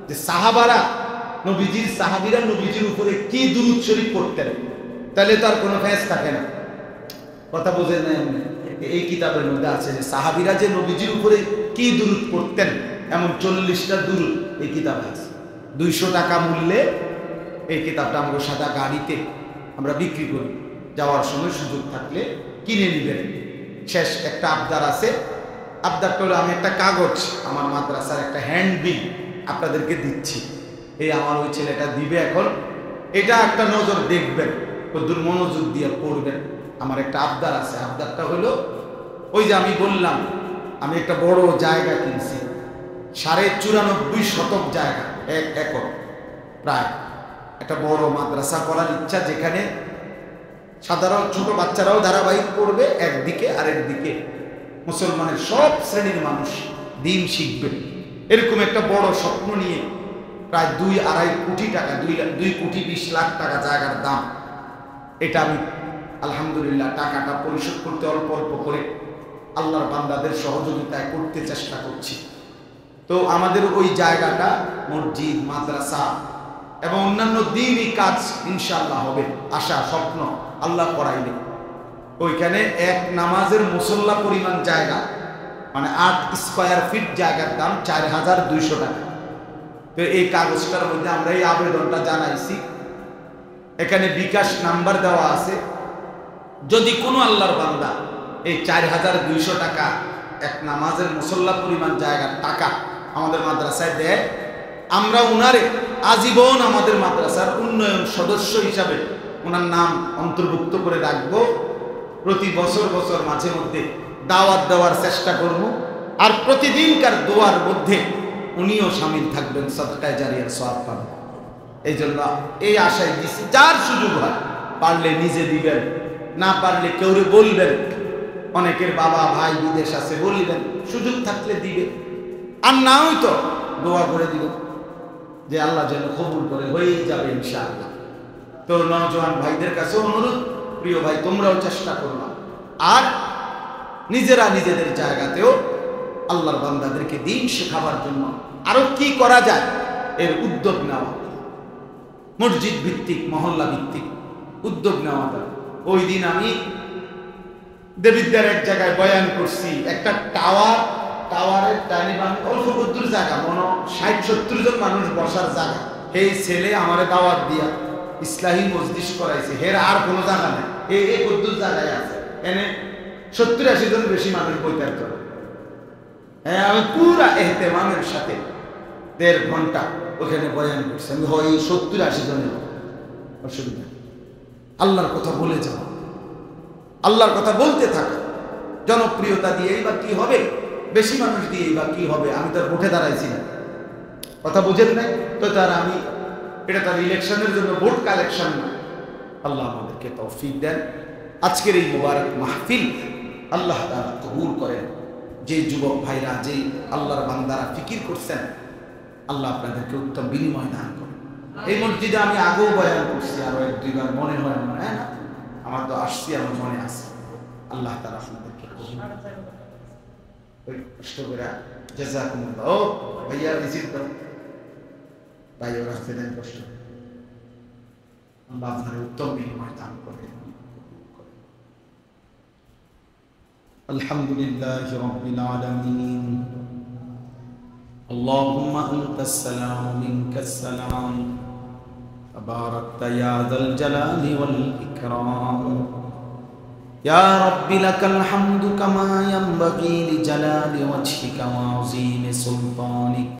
যে সাহাবীরা নবীজির উপরে কি দুরূদ শরীফ পড়তেন, তাহলে তার কোনো ফেস থাকে না। কথা বোঝেন না? এই কিতাবের মধ্যে আছে যে সাহাবীরা যে নবীজির উপরে কি দুরূদ পড়তেন, এমন 40টা দুরূদ এই কিতাবে আছে। 200 টাকা মূল্যে এই কিতাবটা আমরা সাদা গাড়িতে আমরা বিক্রি করি, যাওয়ার সময় সুযোগ থাকলে কিনে নেবেন। শেষ একটা আবদার আছে, আবদারটা হলো আমি একটা কাগজ আমার মাদ্রাসার একটা হ্যান্ডবিল আপনাদেরকে দিচ্ছি, এই আমার ওই ছেলেটা দিবে এখন, এটা একটা নজর দেখবেন, কতদূর মনোযোগ দিয়ে পড়বেন। আমার একটা আবদার আছে, আবদারটা হলো ওই যে আমি বললাম আমি একটা বড় জায়গা কিনছি, 94.5 শতক জায়গা, 1 একর প্রায়, একটা বড় মাদ্রাসা করার ইচ্ছা, যেখানে সাধারণ ছোট বাচ্চারাও ধারাবাহিক পড়বে একদিকে, আর একদিকে মুসলমানের সব শ্রেণীর মানুষ দ্বীন শিখবে। এরকম একটা বড় স্বপ্ন নিয়ে প্রায় 2-2.5 কোটি টাকা, 2 কোটি 20 লাখ টাকা জায়গার দাম। এটা আমি আলহামদুলিল্লাহ টাকাটা পরিশোধ করতে অল্প অল্প করে আল্লাহর বান্দাদের সহযোগিতায় করতে চেষ্টা করছি। তো আমাদের ওই জায়গাটা মসজিদ, মাদ্রাসা এবং অন্যান্য দ্বীনি কাজ ইনশাআল্লাহ হবে, আশা স্বপ্ন আল্লাহ করাইলে। ওইখানে এক নামাজের মুসল্লা পরিমাণ জায়গা, মানে 8 স্কয়ার ফিট জায়গার দাম 4200 টাকা। তো এই কাগজটার মধ্যে আমরা এই আবেদনটা জানাইছি, এখানে বিকাশ নাম্বার দেওয়া আছে। যদি কোনো আল্লাহর বান্দা এই 4200 টাকা এক নামাজের মুসল্লা পরিমাণ জায়গার টাকা আমাদের মাদ্রাসায় দেয়, আমরা উনারে আজীবন আমাদের মাদ্রাসার উন্নয়ন সদস্য হিসাবে ওনার নাম অন্তর্ভুক্ত করে রাখবো। প্রতি বছর মাঝে মধ্যে দাওয়াত দেওয়ার চেষ্টা করব, আর প্রতিদিনকার দোয়ার মধ্যে উনিও শামিল থাকবেন, সাদকায়ে জারিয়ার সওয়াব পাবেন। এই জন্য এই আশায় দিচ্ছি, যার সুযোগ হয় পারলে নিজে দিবেন, না পারলে কেউরে বলবেন। অনেকের বাবা ভাই বিদেশ আছে, বলবেন, সুযোগ থাকলে দিবে, আর না হয়তো দোয়া করে দিবেন যে আল্লাহ যেন কবুল করে, হয়েই যাবে ইনশাআল্লাহ। তো নওজোয়ান ভাইদের কাছে অনুরোধ, প্রিয় ভাই তোমরাও চেষ্টা করবা, আর নিজেরা নিজেদের জায়গাতেও আল্লাহর বান্দাদেরকে দ্বীন শেখাবার জন্য আরো কি করা যায় এর উদ্যোগ নেওয়া, মসজিদ ভিত্তিক, মহল্লা ভিত্তিক উদ্যোগ নেওয়া যায়। ওই দিন আমি দেবিদ্যার এক জায়গায় বয়ান করছি, একটা টাওয়ারের অল্প দূর জায়গা, 60-70 জন মানুষ বসার জায়গা। এই ছেলে আমারে দাওয়াত দিয়া ইসলাহী মজলিস করাইছে, হের আর কোনো জায়গা নেই, এই কদ্দুর জায়গায় আছে, এনে 70-80 জন বেশি মানুষ বইতে পারে। হ্যাঁ, আমি পুরা এহতেমামের সাথে 1.5 ঘন্টা ওখানে বয়ান করছি। আমি হয় 70-80 জনের অসুবিধা, আল্লাহর কথা বলে যাওয়া, আল্লাহর কথা বলতে থাকা। জনপ্রিয়তা দিয়েই বা কি হবে, বেশি মানুষ দিয়েই বা কি হবে, আমি তো ভোটে দাঁড়াইছি না, কথা বুঝেন নাই তো, তার আমি এটা তার ইলেকশনের জন্য ভোট কালেকশন না। আল্লাহ আমাদেরকে তৌফিক দেন, আজকের এই মুবারক মাহফিল আল্লাহ তাআলা কবুল করেন। যে যুবক ভাইরা, যে আল্লাহর বান্দারা ফিকির করছেন, আল্লাহ আপনাদেরকে উত্তম বিনিময় দান করেন। এই মসজিদে আমি আগেও বয়ান করছি, আরো 1-2 বার মনে হয় না, আমার তো আসছি, আমার মনে আছে। আল্লাহ তাআলা আপনাদেরকে ওই কষ্ট করে জাযাকুমুল্লাহ। ও ভাইয়া রিজিক দাও, ভাই ওরা ফেলেন কষ্ট, আল্লাহ আপনার উত্তম বিনিময় দান করেন। আলহামদুলিল্লাহি রাব্বিল আলামিন। আল্লাহুম্মা আনতাস সালাম মিনকাস সালাম, তাবারাকতা ইয়া যাল জালালি ওয়াল ইকরাম। ইয়া রাব্বি লাকাল হামদু কামা ইয়ানবাগি লিজালালি ওয়াজহিকা ওয়া আযীমি সুলতানিক।